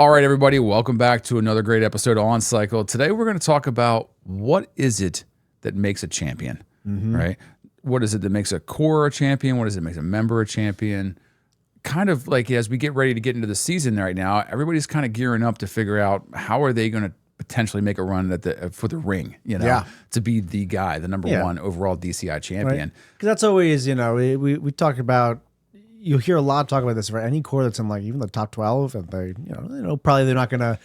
All right, everybody, welcome back to another great episode of On Cycle. Today, we're going to talk about what is it that makes a champion, right? What is it that makes a core a champion? What is it that makes a member a champion? Kind of like as we get ready to get into the season right now, everybody's kind of gearing up to figure out how are they going to potentially make a run at for the ring, to be the guy, the number one overall DCI champion. Because that's always, we talk about. You'll hear a lot talk about this for any core that's in like even the top 12, and they, probably they're not going to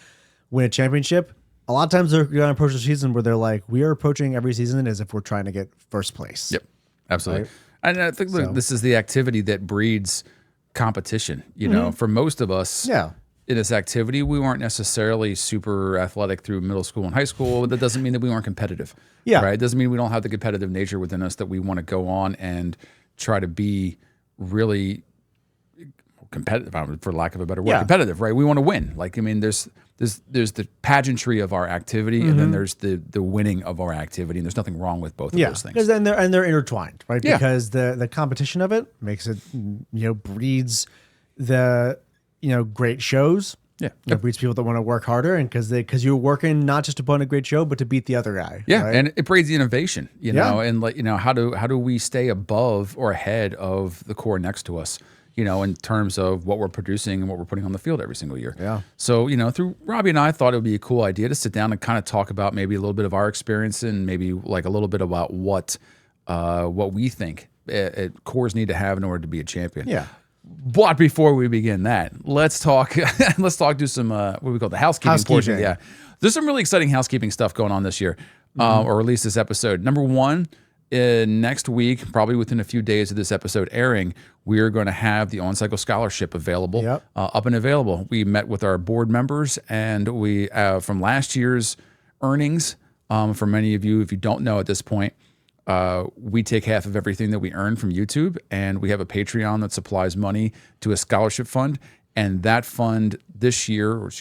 win a championship. A lot of times they're going to approach the season where they're like, we are approaching every season as if we're trying to get first place. Yep, absolutely. Right? And I think this is the activity that breeds competition. For most of us, in this activity, we weren't necessarily super athletic through middle school and high school. But that doesn't mean that we weren't competitive. Right? It doesn't mean we don't have the competitive nature within us that we want to go on and try to be really competitive, for lack of a better word, competitive, right? We want to win. There's the pageantry of our activity, and then there's the winning of our activity, and there's nothing wrong with both of those things. Because they're intertwined, right? Because the competition of it makes it, breeds the, great shows. Yeah, it breeds people that want to work harder, and because you're working not just to put on a great show, but to beat the other guy. Yeah, right? And it breeds the innovation, and how do we stay above or ahead of the core next to us, in terms of what we're producing and what we're putting on the field every single year. Yeah. So through Robbie and I thought it would be a cool idea to sit down and kind of talk about maybe a little bit of our experience and maybe like a little bit about what we think cores need to have in order to be a champion. Yeah. But before we begin that, let's talk do some what we call the housekeeping portion. Yeah. There's some really exciting housekeeping stuff going on this year, or at least this episode. Number one, next week, probably within a few days of this episode airing, we are going to have the On Cycle Scholarship available, up and available. We met with our board members, and we from last year's earnings. For many of you, if you don't know at this point, we take half of everything that we earn from YouTube, and we have a Patreon that supplies money to a scholarship fund. And that fund last year, it's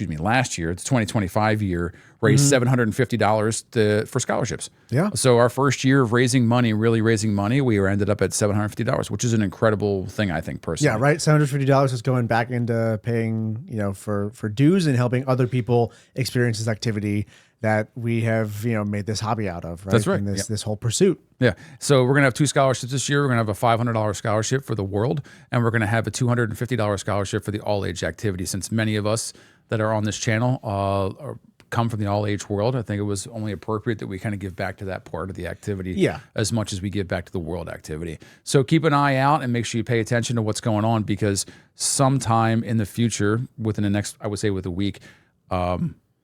2025 year, raised $750 for scholarships. Yeah. So our first year of really raising money, we ended up at $750, which is an incredible thing, I think, personally. Yeah, right. $750 is going back into paying, for dues and helping other people experience this activity that we have, made this hobby out of, right? That's right. And this whole pursuit. Yeah. So we're going to have 2 scholarships this year. We're going to have a $500 scholarship for the world, and we're going to have a $250 scholarship for the all-age activity. Since many of us that are on this channel come from the all-age world, I think it was only appropriate that we kind of give back to that part of the activity as much as we give back to the world activity. So keep an eye out and make sure you pay attention to what's going on, because sometime in the future, within the next, I would say with a week,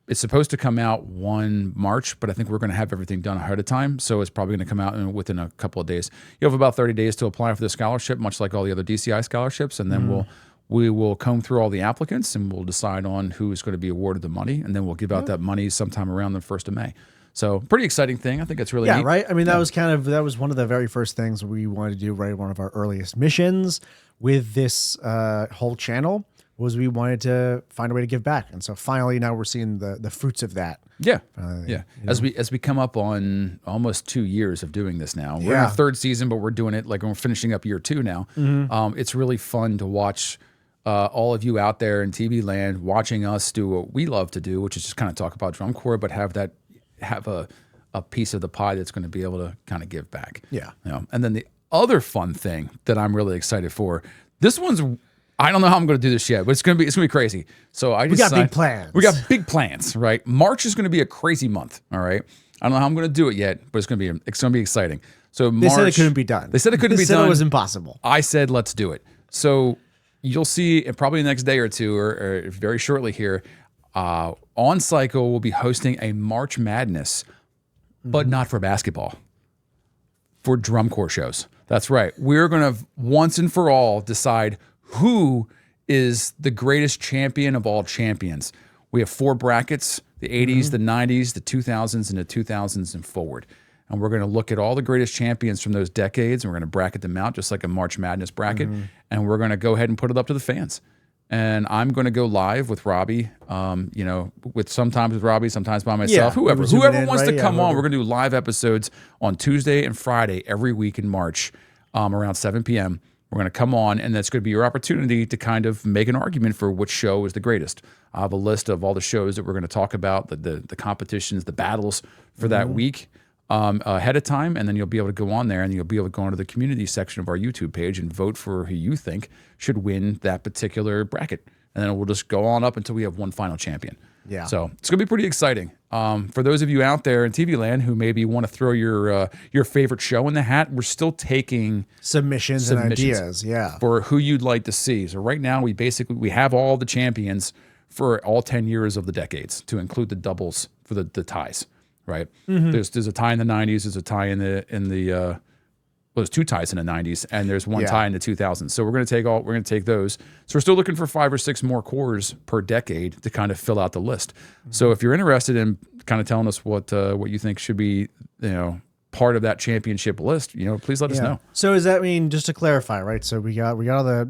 it's supposed to come out 1 March, but I think we're going to have everything done ahead of time. So it's probably going to come out within a couple of days. You have about 30 days to apply for the scholarship, much like all the other DCI scholarships. And then we will comb through all the applicants, and we'll decide on who is going to be awarded the money. And then we'll give out that money sometime around the 1st of May. So pretty exciting thing. I think it's really neat. Right. I mean, that was one of the very first things we wanted to do, right? One of our earliest missions with this whole channel was we wanted to find a way to give back. And so finally now we're seeing the fruits of that. Yeah. As we come up on almost 2 years of doing this now. We're in our 3rd season, but we're doing it like we're finishing up year 2 now. It's really fun to watch all of you out there in TV land watching us do what we love to do, which is just kind of talk about drum corps, but have a piece of the pie that's going to be able to kind of give back. Yeah. And then the other fun thing that I'm really excited for, this one's, I don't know how I'm going to do this yet, but it's going to be crazy. So we got big plans. We got big plans, right? March is going to be a crazy month. All right. I don't know how I'm going to do it yet, but it's going to be exciting. So they said it couldn't be done. They said it couldn't be done. They said it was impossible. I said, let's do it. So you'll see probably the next day or two, or very shortly here, On Cycle will be hosting a March Madness, but not for basketball, for drum corps shows. That's right. We're going to once and for all decide who is the greatest champion of all champions. We have 4 brackets: the 80s, the 90s, the 2000s, and the 2000s and forward. And we're going to look at all the greatest champions from those decades, and we're going to bracket them out just like a March Madness bracket. And we're going to go ahead and put it up to the fans. And I'm going to go live with Robbie, sometimes with Robbie, sometimes by myself, whoever wants to come on. We're going to do live episodes on Tuesday and Friday every week in March, around 7 p.m. We're going to come on, and that's going to be your opportunity to kind of make an argument for which show is the greatest. I have a list of all the shows that we're going to talk about, the competitions, the battles for that week ahead of time, and then you'll be able to go on there and you'll be able to go into the community section of our YouTube page and vote for who you think should win that particular bracket. And then we'll just go on up until we have one final champion. Yeah. So it's going to be pretty exciting. For those of you out there in TV land who maybe want to throw your favorite show in the hat, we're still taking submissions and ideas. Yeah. For who you'd like to see. So right now we have all the champions for all 10 years of the decades, to include the doubles for the ties. Right. There's a tie in the 90s. There's a tie in the there's two ties in the 90s, and there's one tie in the 2000s. So we're going to take those. So we're still looking for 5 or 6 more cores per decade to kind of fill out the list. So if you're interested in kind of telling us what you think should be, part of that championship list, please let us know. So does that mean, just to clarify, right? So we got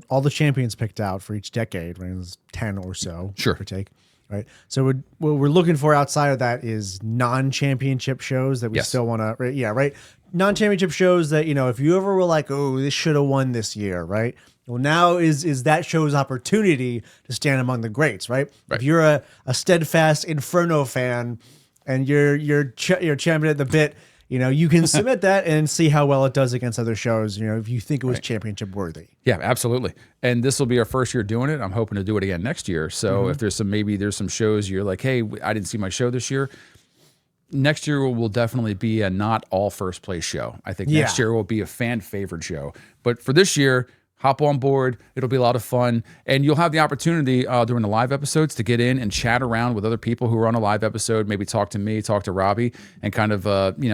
all the champions picked out for each decade, right? There's 10 or so, sure, per take. Right. So what we're looking for outside of that is non-championship shows that we still want to, right? Yeah, right. Non-championship shows that, if you ever were like, oh, this should have won this year, right? Well, now is that show's opportunity to stand among the greats, right? If you're a steadfast Inferno fan and you're champion at the bit, you can submit that and see how well it does against other shows, if you think it was championship worthy. Yeah, absolutely. And this will be our first year doing it. I'm hoping to do it again next year. So if there's some shows you're like, hey, I didn't see my show this year. Next year will definitely be a not all first place show. I think next year will be a fan favorite show. But for this year, hop on board. It'll be a lot of fun. And you'll have the opportunity during the live episodes to get in and chat around with other people who are on a live episode. Maybe talk to me, talk to Robbie, and kind of,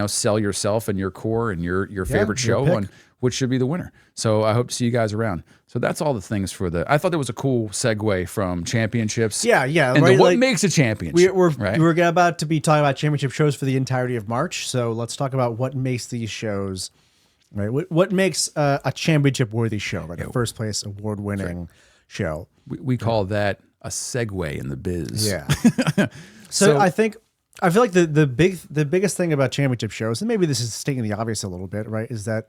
sell yourself and your core and your favorite show and which should be the winner. So I hope to see you guys around. So that's all the things I thought that was a cool segue from championships. Yeah. And what makes a championship. We're about to be talking about championship shows for the entirety of March. So let's talk about what makes these shows. Right. What makes a championship-worthy show, right? A first-place award-winning show. We call that a segue in the biz. Yeah. So I feel like the biggest thing about championship shows, and maybe this is stating the obvious a little bit, right, is that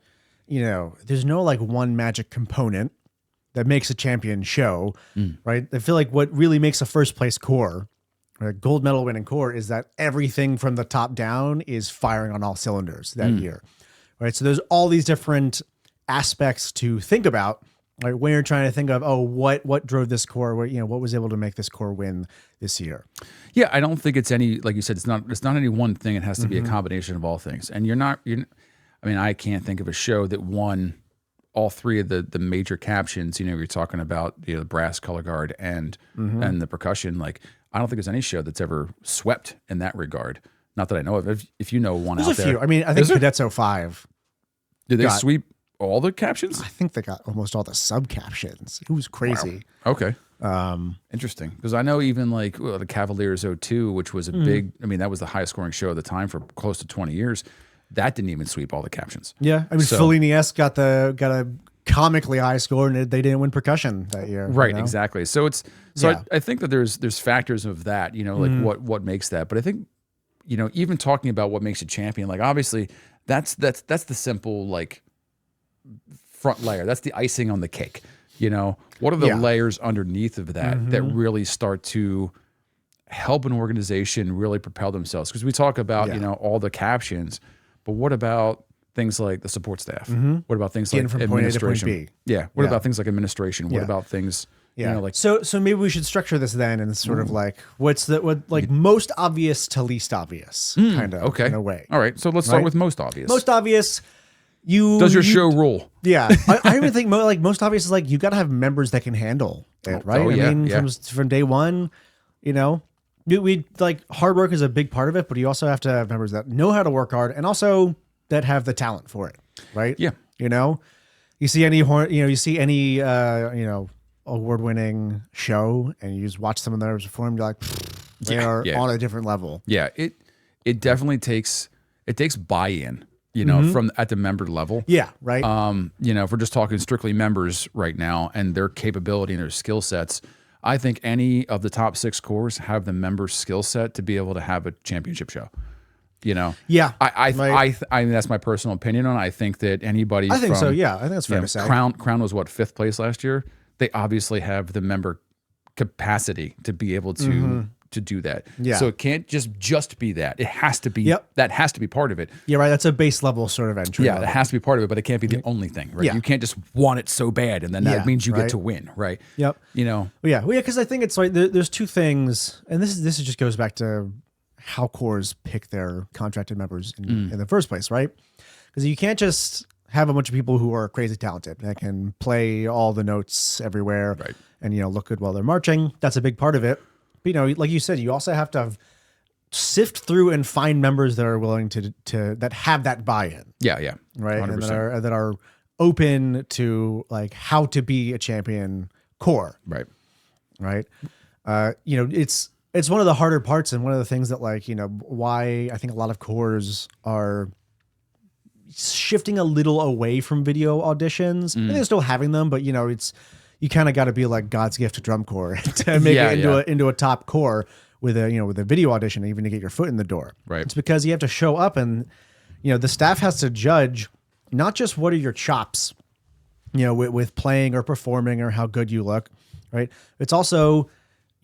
there's no like one magic component that makes a champion show, right? I feel like what really makes a first-place core, a gold medal winning core, is that everything from the top down is firing on all cylinders that year. Right, so there's all these different aspects to think about, right? When you're trying to think of, what drove this core? What was able to make this core win this year? Yeah, I don't think it's like you said, it's not any one thing. It has to be a combination of all things. And I can't think of a show that won all 3 of the major captions. You're talking about the brass, color guard, and the percussion. Like, I don't think there's any show that's ever swept in that regard. Not that I know of. If you know one there's out there. There's a few. I think Cadets 05. Did they sweep all the captions? I think they got almost all the sub captions. It was crazy. Wow. Okay. Interesting. Because I know even like the Cavaliers 02, which was a big, that was the highest scoring show at the time for close to 20 years. That didn't even sweep all the captions. Yeah. Fellini-esque got a comically high score, and they didn't win percussion that year. Right. Exactly. So I think that there's factors of that, what makes that. But I think, even talking about what makes a champion, like obviously that's the simple like front layer. That's the icing on the cake. What are the layers underneath of that that really start to help an organization really propel themselves? Because we talk about all the captions, but what about things like the support staff? What about things like administration? Yeah. What about things like administration? What about things? Yeah. So maybe we should structure this then and sort of like what most obvious to least obvious kind of in a way. All right. So let's start with most obvious. Most obvious. Does your show rule? Yeah. I even think most obvious is like you got to have members that can handle it, right? From day one, we like hard work is a big part of it, but you also have to have members that know how to work hard and also that have the talent for it, right? Yeah. You see any award-winning show and you just watch some of theirs perform, you're like, they are on a different level. Yeah, it definitely takes buy-in, from at the member level. Yeah, right. If we're just talking strictly members right now and their capability and their skill sets, I think any of the top 6 cores have the member skill set to be able to have a championship show. You know, Yeah, I mean, that's my personal opinion on it. I think that anybody, I think from, so. Yeah, I think that's fair to say. Crown was what, 5th place last year. They obviously have the member capacity to be able to do that. Yeah. So it can't just be that. It has to be. Yep. That has to be part of it. Yeah, right. That's a base level sort of entry. Yeah, that has to be part of it, but it can't be the only thing, right? Yeah. You can't just want it so bad, and then that means you get to win, right? Yep. You know. Well, yeah, because I think it's like there's two things, and this just goes back to how cores pick their contracted members in the first place, right? Because you can't just have a bunch of people who are crazy talented that can play all the notes everywhere, Right. and look good while they're marching. That's a big part of it. But like you said, you also have to sift through and find members that are willing to that have that buy-in. Yeah, Right, 100%. and that are open to like how to be a champion core. Right. It's one of the harder parts, and one of the things that why I think a lot of cores are shifting a little away from video auditions. And they're still having them, but you kind of got to be like God's gift to drum corps to make it into a top core with a video audition, even to get your foot in the door. Right. It's because you have to show up, and the staff has to judge not just what are your chops, with playing or performing or how good you look, right? It's also,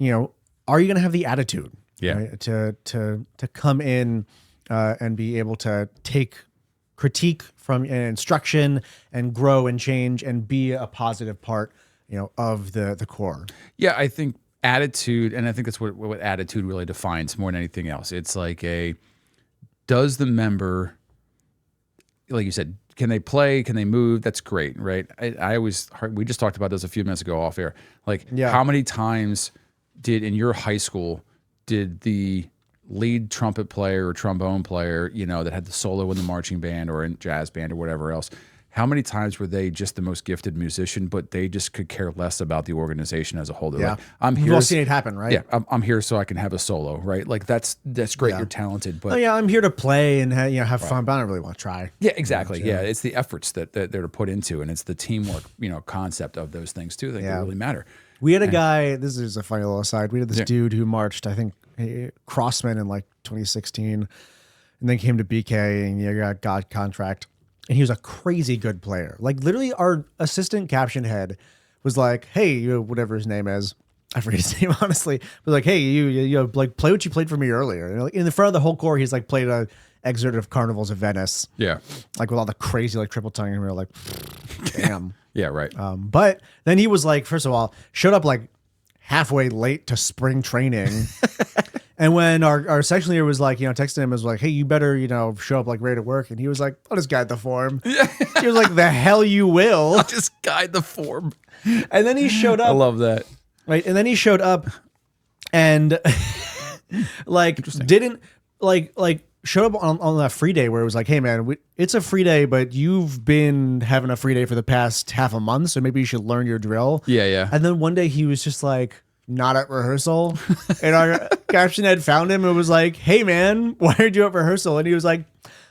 are you going to have the attitude, right? to come in and be able to take critique from an instruction and grow and change and be a positive part, of the core. Yeah, I think attitude, and I think that's what attitude really defines more than anything else. It's like does the member, like you said, can they play? Can they move? That's great, right? We just talked about this a few minutes ago off air. Like, how many times in your high school did the lead trumpet player or trombone player, that had the solo in the marching band or in jazz band or whatever else, how many times were they just the most gifted musician, but they just could care less about the organization as a whole? They're like, I'm here. We've all seen it happen, right? Yeah, I'm here so I can have a solo, right? Like that's great. You're talented, but I'm here to play and have fun, but I don't really want to try. Yeah, exactly. Yeah, it's the efforts that they're to put into, and it's the teamwork, concept of those things too that really matter. We had a guy. This is a funny little aside. We had this dude who marched, I think, Crossman in 2016, and then came to BK and got God contract. And he was a crazy good player. Like literally, our assistant caption head was like, "Hey, whatever his name is, I forget his name honestly, but like, hey, you like play what you played for me earlier." And in the front of the whole core, he's like played a excerpt of Carnivals of Venice. Yeah, like with all the crazy triple tongue, and we were like, "Damn." Yeah, right. But then he was like, first of all, showed up like halfway late to spring training. And when our section leader was like, texting him, was like, "Hey, you better, show up like ready to work." And he was like, "I'll just guide the form." He was like, "The hell you will." I'll just guide the form. And then he showed up. I love that. Right. And then he showed up and didn't showed up on that free day where it was like, "Hey man, it's a free day, but you've been having a free day for the past half a month. So maybe you should learn your drill." Yeah. And then one day he was just like, not at rehearsal, and our caption head found him and was like, "Hey man, why aren't you at rehearsal?" And he was like,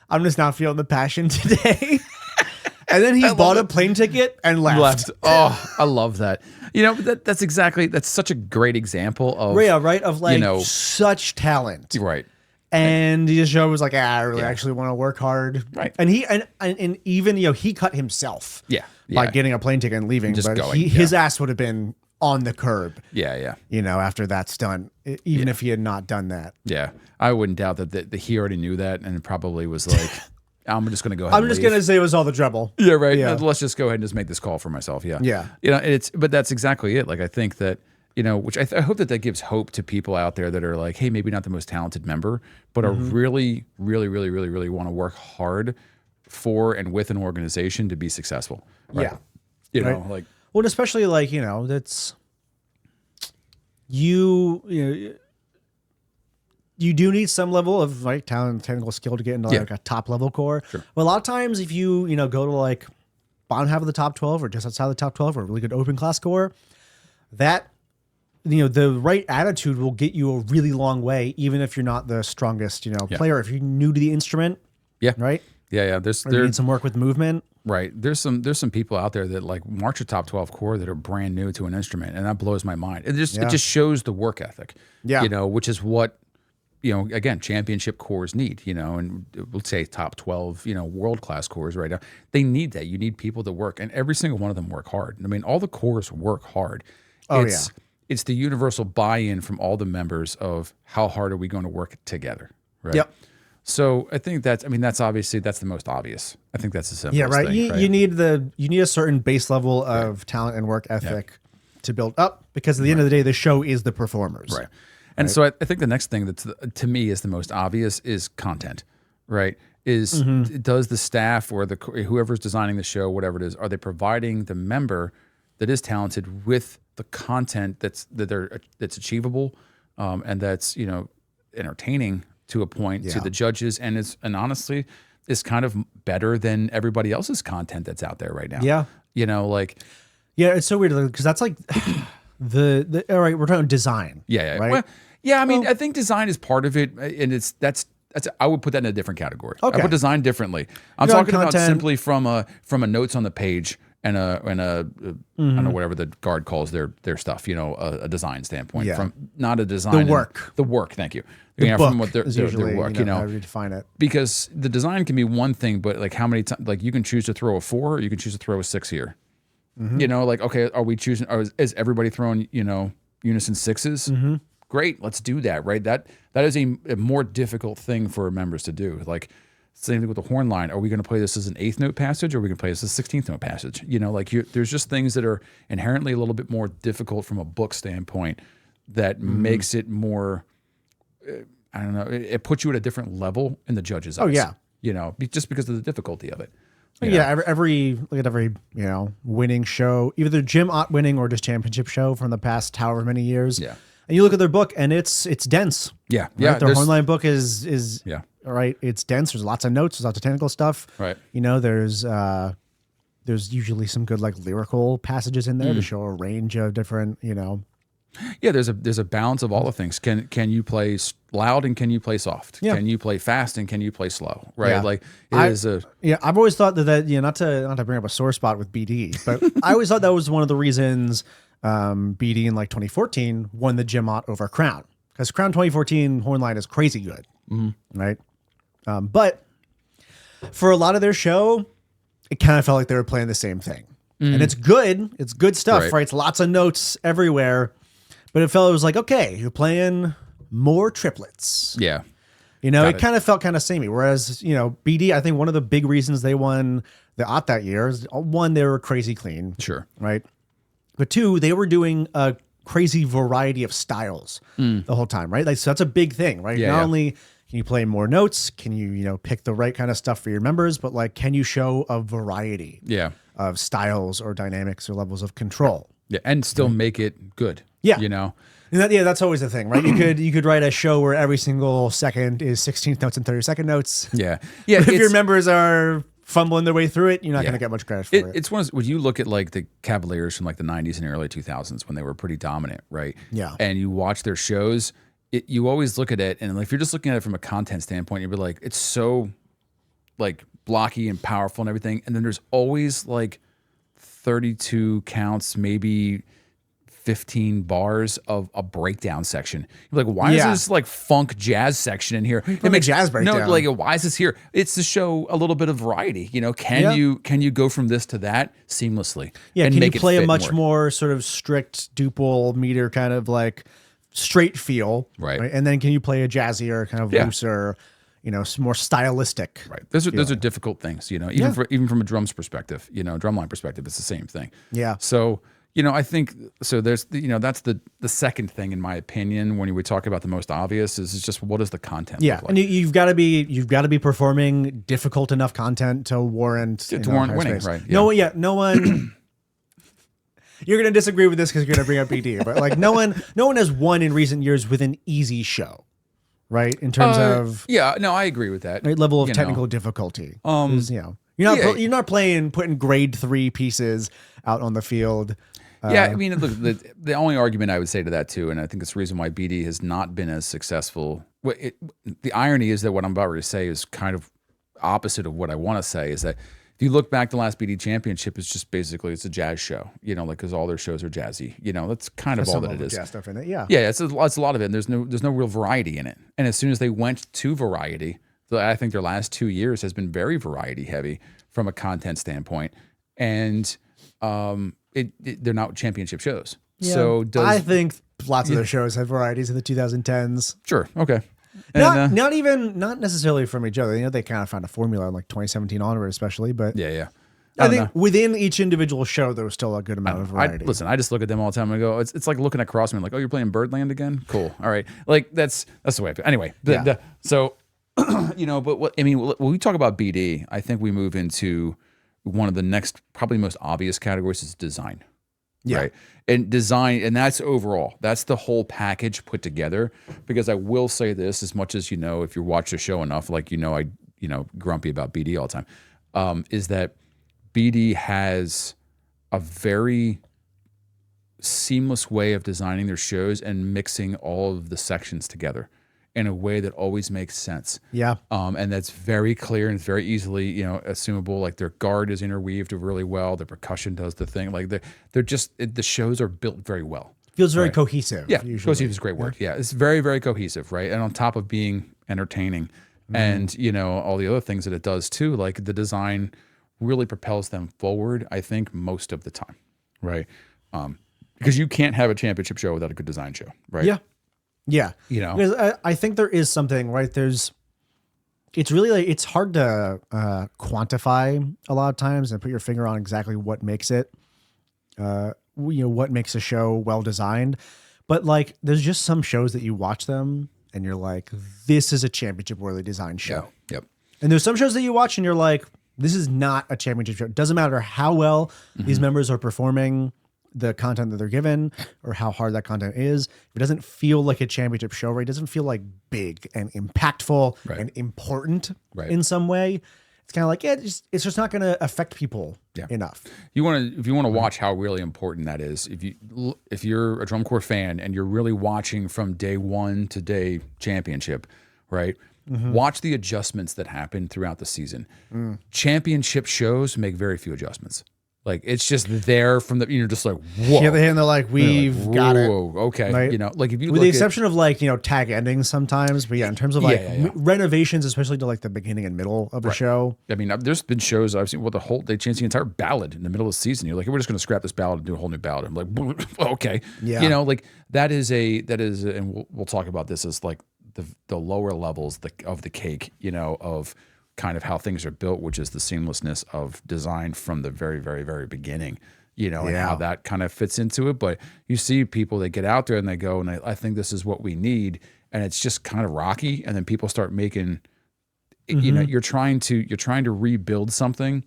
"I'm just not feeling the passion today." And then he bought a plane ticket and left. Oh, I love that. That's such a great example of of such talent. Right. And he just was like, I really actually want to work hard. Right. And he and even he cut himself by getting a plane ticket and leaving. Just but going. His ass would have been on the curb. Yeah. After that's done, even if he had not done that. Yeah. I wouldn't doubt that he already knew that and probably was like, I'm just going to go ahead. I'm just going to say it was all the trouble. Yeah, right. Yeah. Let's just go ahead and just make this call for myself. Yeah. Yeah. But that's exactly it. Like, I think that, which I hope that gives hope to people out there that are like, hey, maybe not the most talented member, but are really, really, really, really, really want to work hard for and with an organization to be successful. Right? Yeah. Well, and especially that's you do need some level of talent and technical skill to get into a top level core. Sure. But a lot of times if you go to bottom half of the top 12 or just outside the top 12 or a really good open class core, that the right attitude will get you a really long way, even if you're not the strongest player. If you're new to the instrument, right? Yeah. You need some work with movement. Right. There's some people out there that march a top 12 core that are brand new to an instrument, and that blows my mind. It just shows the work ethic. Yeah. Which is what again, championship cores need, and we'll say top 12, world-class cores right now. They need that. You need people to work, and every single one of them work hard. I mean, all the cores work hard. It's the universal buy-in from all the members of how hard are we going to work together, right? Yep. So I think that's obviously that's the most obvious. I think that's the simplest right. thing. You need a certain base level of talent and work ethic to build up, because at the end of the day, the show is the performers. Right. And so I think the next thing that's to me is the most obvious is content, right? Does the staff or whoever's designing the show, whatever it is, are they providing the member that is talented with the content that's achievable, and that's entertaining to a point to the judges, and honestly is kind of better than everybody else's content that's out there right now. Yeah. It's so weird because that's like all right, we're talking design. Yeah. Right? Well, I think design is part of it, and that's I would put that in a different category. Okay. I put design differently. I'm talking about simply from a notes on the page and a I don't know, whatever the guard calls their stuff, a design standpoint, from not a design. The work. Thank you. The book from what their work, how you define it. Because the design can be one thing, but like how many times, like you can choose to throw a 4, or you can choose to throw a 6 here. Okay, are we choosing? Is everybody throwing unison 6s? Great, let's do that. Right, that is a more difficult thing for members to do. Like same thing with the horn line. Are we going to play this as an 8th note passage, or are we going to play this as a 16th note passage? There's just things that are inherently a little bit more difficult from a book standpoint that makes it more. I don't know. It puts you at a different level in the judges' eyes. Oh yeah. Just because of the difficulty of it. Every winning show, either Jim Ott winning or just championship show from the past however many years. Yeah. And you look at their book and it's dense. Yeah. Right? Yeah. Their hornline book is all right. It's dense. There's lots of notes. There's lots of technical stuff. Right. There's usually some good like lyrical passages in there to show a range of different, Yeah, there's a balance of all the things. Can you play loud and can you play soft? Yeah. Can you play fast and can you play slow? Right? Yeah. Like I've always thought that not to bring up a sore spot with BD, but I always thought that was one of the reasons BD in like 2014 won the Jim Ott over Crown, because Crown 2014 hornline is crazy good, right? But for a lot of their show, it kind of felt like they were playing the same thing, and it's good stuff, right? It's lots of notes everywhere. But it was like, okay, you're playing more triplets. Yeah. It kind of felt kind of samey. Whereas, BD, I think one of the big reasons they won the Ott that year is, one, they were crazy clean. Sure. Right. But 2, they were doing a crazy variety of styles the whole time, right? Like, so that's a big thing, right? Not only can you play more notes, can you, pick the right kind of stuff for your members, but like, can you show a variety of styles or dynamics or levels of control? Yeah. And still make it good. Yeah. And that's always the thing, right? You could write a show where every single second is 16th notes and 32nd notes. Yeah. Yeah. But if your members are fumbling their way through it, you're not going to get much credit for it. It's when you look at like the Cavaliers from like the 90s and early 2000s when they were pretty dominant, right? Yeah. And you watch their shows, you always look at it, and if you're just looking at it from a content standpoint, you'd be like, it's so like blocky and powerful and everything. And then there's always like 32 counts, maybe 15 bars of a breakdown section. You're like, why is this like funk jazz section in here? It makes jazz breakdown. No, like why is this here? It's to show a little bit of variety. Can you go from this to that seamlessly? Yeah, and can make you play it fit a much more sort of strict duple meter kind of like straight feel, right? And then can you play a jazzier kind of looser, more stylistic? Right. Those are difficult things. Even from a drums perspective, drumline perspective, it's the same thing. Yeah. So. I think so. There's, that's the second thing in my opinion when we talk about the most obvious is just what is the content? Yeah, look like? and you've got to be performing difficult enough content to warrant winning, right? Yeah. No one. You're going to disagree with this because you're going to bring up BD, but like no one has won in recent years with an easy show, right? In terms of I agree with that. Right, level of technical difficulty. You're not putting grade 3 pieces out on the field. I mean, look, the only argument I would say to that too, and I think it's the reason why BD has not been as successful. The irony is that what I'm about to say is kind of opposite of what I want to say. Is that if you look back, the last BD championship is just basically it's a jazz show, like because all their shows are jazzy. That's kind of all that it is. Jazz stuff in it, yeah. Yeah, it's a lot of it. And there's no real variety in it. And as soon as they went to variety, I think their last 2 years has been very variety heavy from a content standpoint. And they're not championship shows. Yeah. So I think lots of their shows had varieties in the 2010s. Sure, okay. Not necessarily from each other. They kind of found a formula in like 2017 onward, especially. But yeah. I think within each individual show, there was still a good amount of variety. I just look at them all the time and go, it's like looking at Crossman, like, oh, you're playing Birdland again? Cool. All right. Like that's the way I feel. Anyway, so but when we talk about BD, I think we move into one of the next, probably most obvious categories is design. Yeah. Right. And design, and that's overall. That's the whole package put together. Because I will say this, as much as if you watch the show enough, like I grumpy about BD all the time, is that BD has a very seamless way of designing their shows and mixing all of the sections together in a way that always makes sense. Yeah. And that's very clear and it's very easily, assumable. Like their guard is interweaved really well. The percussion does the thing. Like they're just, the shows are built very well. Feels very cohesive. Yeah. Usually. Cohesive is a great word. Yeah. It's very, very cohesive. Right. And on top of being entertaining and, all the other things that it does too, like the design really propels them forward, I think, most of the time. Right. Because you can't have a championship show without a good design show. Right. Yeah. Yeah. Because I think there is something, right? It's really like, it's hard to quantify a lot of times and put your finger on exactly what makes it, what makes a show well designed. But like, there's just some shows that you watch them and you're like, this is a championship worthy design show. Yeah. Yep. And there's some shows that you watch and you're like, this is not a championship show. It doesn't matter how well these members are performing the content that they're given or how hard that content is. If it doesn't feel like a championship show, right? It doesn't feel like big and impactful and important in some way. It's kind of like, it's just not going to affect people enough. If you want to watch how really important that is, if you're a drum corps fan and you're really watching from day one to day championship, right? Watch the adjustments that happen throughout the season. Championship shows make very few adjustments. Like it's just there from you're just like, whoa. Yeah, they're like, we've got it. Okay. Right? Like if you with the exception of like, tag endings sometimes, but in terms of like renovations, especially to like the beginning and middle of a show. I mean, there's been shows I've seen they changed the entire ballad in the middle of the season. You're like, we're just going to scrap this ballad and do a whole new ballad. I'm like, okay. Yeah. Like that is and we'll talk about this as like the lower levels of the cake, of kind of how things are built, which is the seamlessness of design from the very, very, very beginning, and how that kind of fits into it. But you see people that get out there and they go, and I think this is what we need. And it's just kind of rocky. And then people start making, you're trying to rebuild something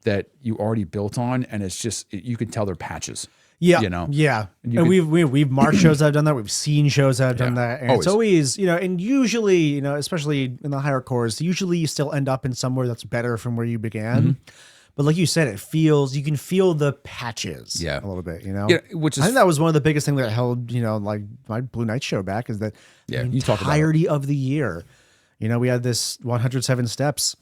that you already built on. And it's just, you can tell they're patches. Yeah. Yeah. And we've marked shows that have done that. We've seen shows that have done that. And it's always, and usually, especially in the higher cores, usually you still end up in somewhere that's better from where you began. But like you said, you can feel the patches a little bit, Yeah, which is, I think that was one of the biggest things that held, like my Blue Night show back is that the entirety of the year, we had this 107 Steps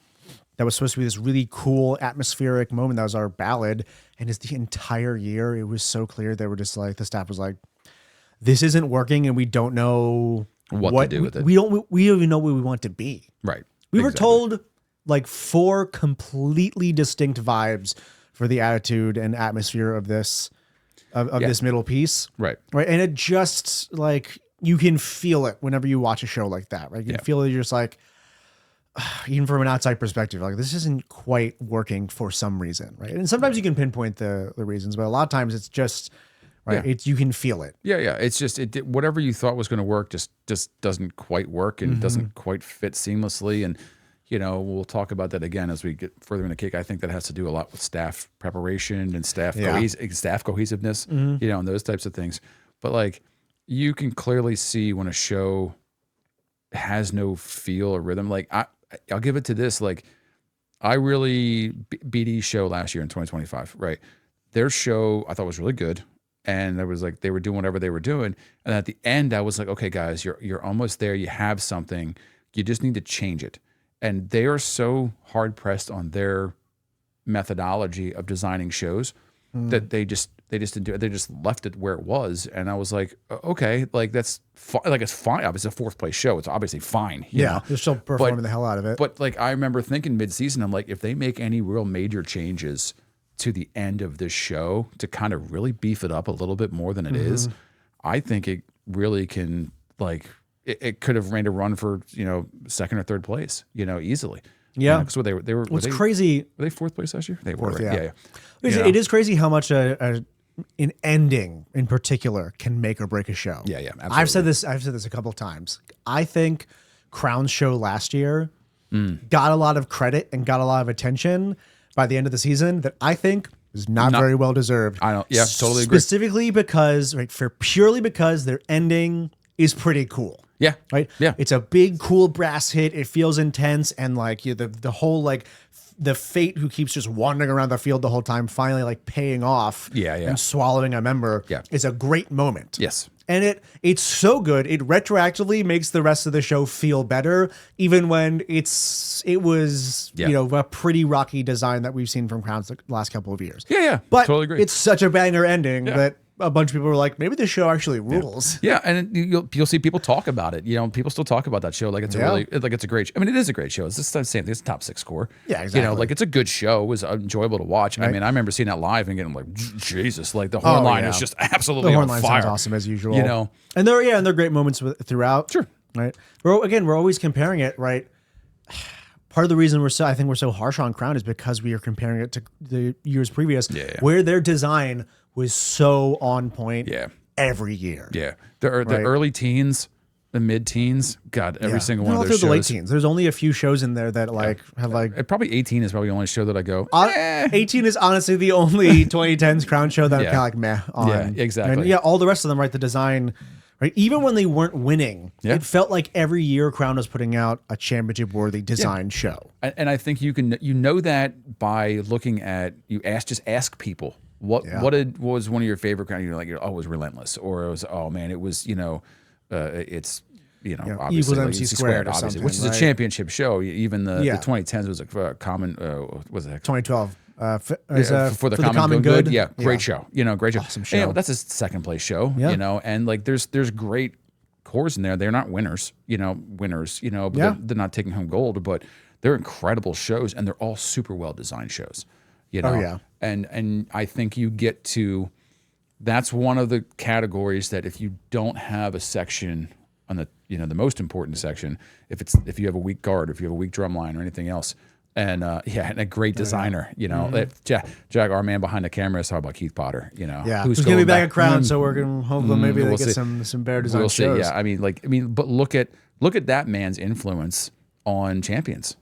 that was supposed to be this really cool atmospheric moment. That was our ballad. And it's the entire year. It was so clear. They were just like, the staff was like, this isn't working. And we don't know what to do with it. We don't even know what we want to be. Right. We were told like 4 completely distinct vibes for the attitude and atmosphere of this, this middle piece. Right. Right. And it just like, you can feel it whenever you watch a show like that, right? You can feel it. You're just like, even from an outside perspective, like this isn't quite working for some reason, right? And sometimes you can pinpoint the reasons, but a lot of times it's just right. Yeah. You can feel it. Yeah. It's just whatever you thought was going to work just doesn't quite work and doesn't quite fit seamlessly. And we'll talk about that again as we get further in the cake. I think that has to do a lot with staff preparation and staff cohesiveness, and those types of things. But like you can clearly see when a show has no feel or rhythm. Like I'll give it to this. Like BD show last year in 2025, right? Their show I thought was really good. And there was like, they were doing whatever they were doing. And at the end I was like, okay guys, you're almost there. You have something, you just need to change it. And they are so hard pressed on their methodology of designing shows that they just didn't do it. They just left it where it was, and I was like, okay, like that's like it's fine. Obviously, it's a 4th place show. It's obviously fine. You know? They're still performing the hell out of it. But like I remember thinking mid-season, I'm like, if they make any real major changes to the end of this show to kind of really beef it up a little bit more than it is, I think it really can like it could have made a run for 2nd or 3rd place, easily. Yeah. So they were. What's crazy? Were they 4th place last year? They were. 4th, Right? Yeah. It is crazy how much an ending in particular can make or break a show. Yeah. Absolutely. I've said this a couple of times. I think Crown's show last year got a lot of credit and got a lot of attention by the end of the season that I think is not very well deserved. I don't. Yeah, totally agree. Specifically because purely because their ending is pretty cool. Yeah. Right. Yeah. It's a big, cool brass hit. It feels intense, and like the whole like the fate who keeps just wandering around the field the whole time, finally like paying off. Yeah. And swallowing a member. Yeah. Is a great moment. Yes. And it's so good. It retroactively makes the rest of the show feel better, even when it was a pretty rocky design that we've seen from Crowns the last couple of years. Yeah. But totally agree. It's such a banger ending that a bunch of people were like, maybe this show actually rules. Yeah, and you'll see people talk about it. People still talk about that show like it's it's a great show. I mean, it is a great show. It's just the same thing. It's a top 6 score. Yeah, exactly. Like it's a good show. It was enjoyable to watch. Right. I mean, I remember seeing that live and getting like, Jesus, like the horn line is just absolutely the horn on line fire. Sounds awesome as usual. And they're great moments throughout. Sure. Right. We're always comparing it. Right. Part of the reason I think we're so harsh on Crown is because we are comparing it to the years previous, where their design was so on point every year. Yeah. The early teens, the mid-teens, God, every single one of those shows. The late teens. There's only a few shows in there that have probably 18 is probably the only show that I go. 18 is honestly the only 2010s Crown show that I'm kind of like meh on. Yeah, exactly. And all the rest of them, right? The design. Right, even when they weren't winning, it felt like every year Crown was putting out a championship-worthy design show. And I think you know that by looking at just ask people what was one of your favorite Crown. You're like, it was Relentless, or it was it's obviously like MC Squared, obviously, which is a championship show. Even the 2010s was a common was it 2012. For the common good. Yeah, great show. Great show. Awesome show. That's a 2nd place show. And like there's great cores in there. They're not winners. But they're not taking home gold. But they're incredible shows, and they're all super well designed shows. And I think you get to. That's one of the categories that if you don't have a section on the the most important section, if you have a weak guard, if you have a weak drum line or anything else. And and a great designer, Jack, our man behind the camera, is talking about Keith Potter, who's going to be back at Crown, so we're going to hopefully maybe they get some better design shows. Yeah, I mean, but look at that man's influence on Champions,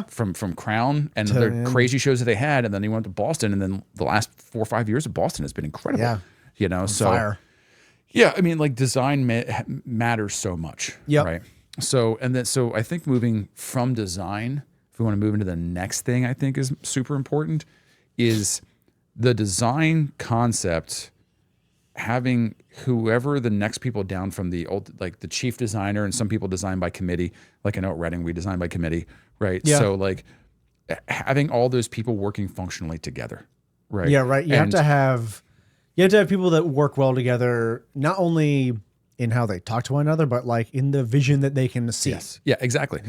from Crown and the crazy shows that they had, and then he went to Boston, and then the last 4 or 5 years of Boston has been incredible. Fire. Yeah, I mean, like design matters so much, right? So I think moving from design. We want to move into the next thing I think is super important is the design concept, having whoever the next people down from the old, like the chief designer, and some people design by committee, like I know at Reading we design by committee, right? So like having all those people working functionally together, right? Yeah, right. You have to have people that work well together, not only in how they talk to one another, but like in the vision that they can see. Yes. Yeah, exactly.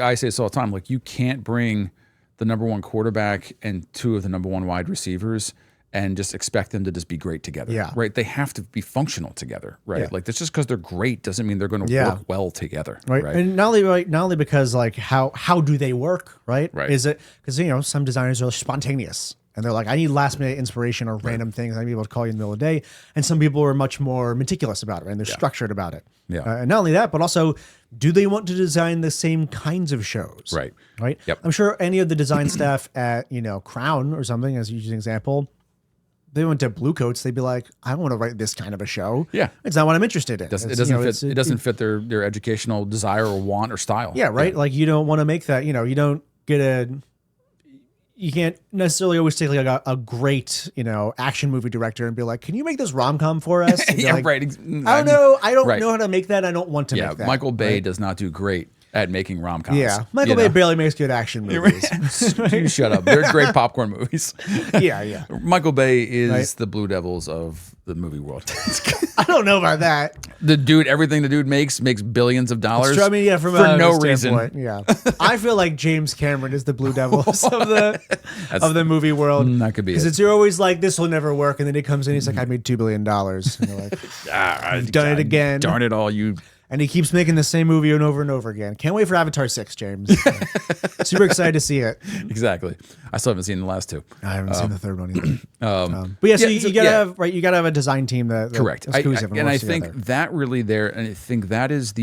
I say this all the time. Like you can't bring the number 1 quarterback and 2 of the number 1 wide receivers and just expect them to just be great together. Yeah. Right. They have to be functional together. Right. Yeah. Like that's just because they're great doesn't mean they're going to work well together. Right. And not only because like how do they work? Right. Is it because some designers are spontaneous. And they're like, I need last minute inspiration or random things. I need people to call you in the middle of the day. And some people are much more meticulous about it, and they're structured about it. Yeah. And not only that, but also, do they want to design the same kinds of shows? Right. Right. Yep. I'm sure any of the design staff at Crown or something, as you use an example, they went to Blue Coats, they'd be like, I don't want to write this kind of a show. Yeah. It's not what I'm interested in. It doesn't fit their educational desire or want or style. Yeah. Right. Like you don't want to make that. You don't get you can't necessarily always take like a great, action movie director and be like, can you make this rom-com for us? Yeah, like, right. I don't know. I don't know how to make that. I don't want to make that. Michael Bay does not do great at making rom-coms. Yeah, Michael Bay barely makes good action movies. You shut up. They're great popcorn movies. Yeah. Michael Bay is the Blue Devils of the movie world. I don't know about that. Everything the dude makes billions of dollars. I mean, for no reason. Yeah, I feel like James Cameron is the Blue Devils of the movie world. That could be because it's you're always like, this will never work, and then he comes in, he's like, I made $2 billion. And you're like, you've done it again. Darn it all, you. And he keeps making the same movie over and over again. Can't wait for Avatar 6, James. Super excited to see it. Exactly. I still haven't seen the last two. I haven't seen the third one either. But yeah, so you gotta you gotta have a design team that correct. I think that really and I think that is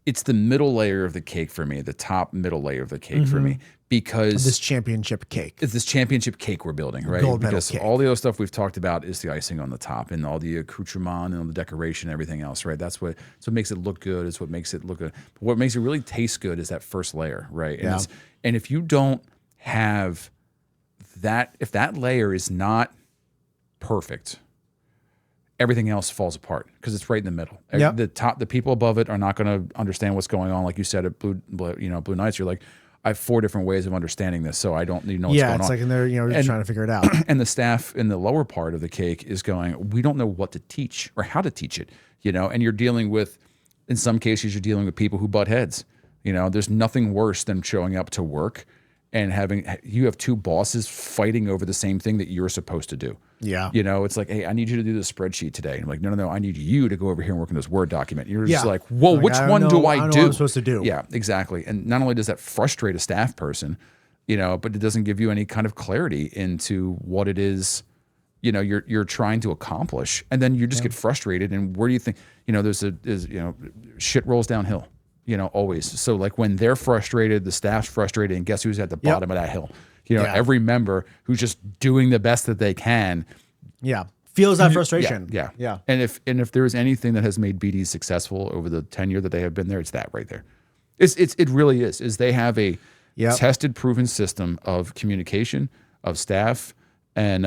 it's the middle layer of the cake for me, the top middle layer of the cake for me, because this championship cake. It's this championship cake we're building, right? Gold medal because cake. all the other stuff we've talked about is the icing on the top and all the accoutrement and all the decoration and everything else, right? That's what makes it look good. It's what makes it look good. But what makes it really taste good is that first layer, right? And if you don't have that, if that layer is not perfect, everything else falls apart because it's right in the middle. Yep. The people above it are not going to understand what's going on. Like you said at Blue Knights, you're like, I have 4 different ways of understanding this, so I don't need to know what's going on. Yeah, it's like in there, just trying to figure it out. And the staff in the lower part of the cake is going, we don't know what to teach or how to teach it, and you're dealing with, in some cases, you're dealing with people who butt heads. There's nothing worse than showing up to work and you have 2 bosses fighting over the same thing that you're supposed to do. Yeah. It's like, hey, I need you to do this spreadsheet today. And I'm like, no, I need you to go over here and work on this Word document. You're just like, whoa, which one do I do? I know what I'm supposed to do. Yeah, exactly. And not only does that frustrate a staff person, but it doesn't give you any kind of clarity into what it is, you're trying to accomplish. And then you just get frustrated. And where do you think, shit rolls downhill. Always. So like when they're frustrated, the staff's frustrated, and guess who's at the bottom of that hill? Every member who's just doing the best that they can. Yeah. Feels that frustration. Yeah. And if there is anything that has made BD successful over the tenure that they have been there, it's that right there. It really is they have a tested, proven system of communication, of staff, and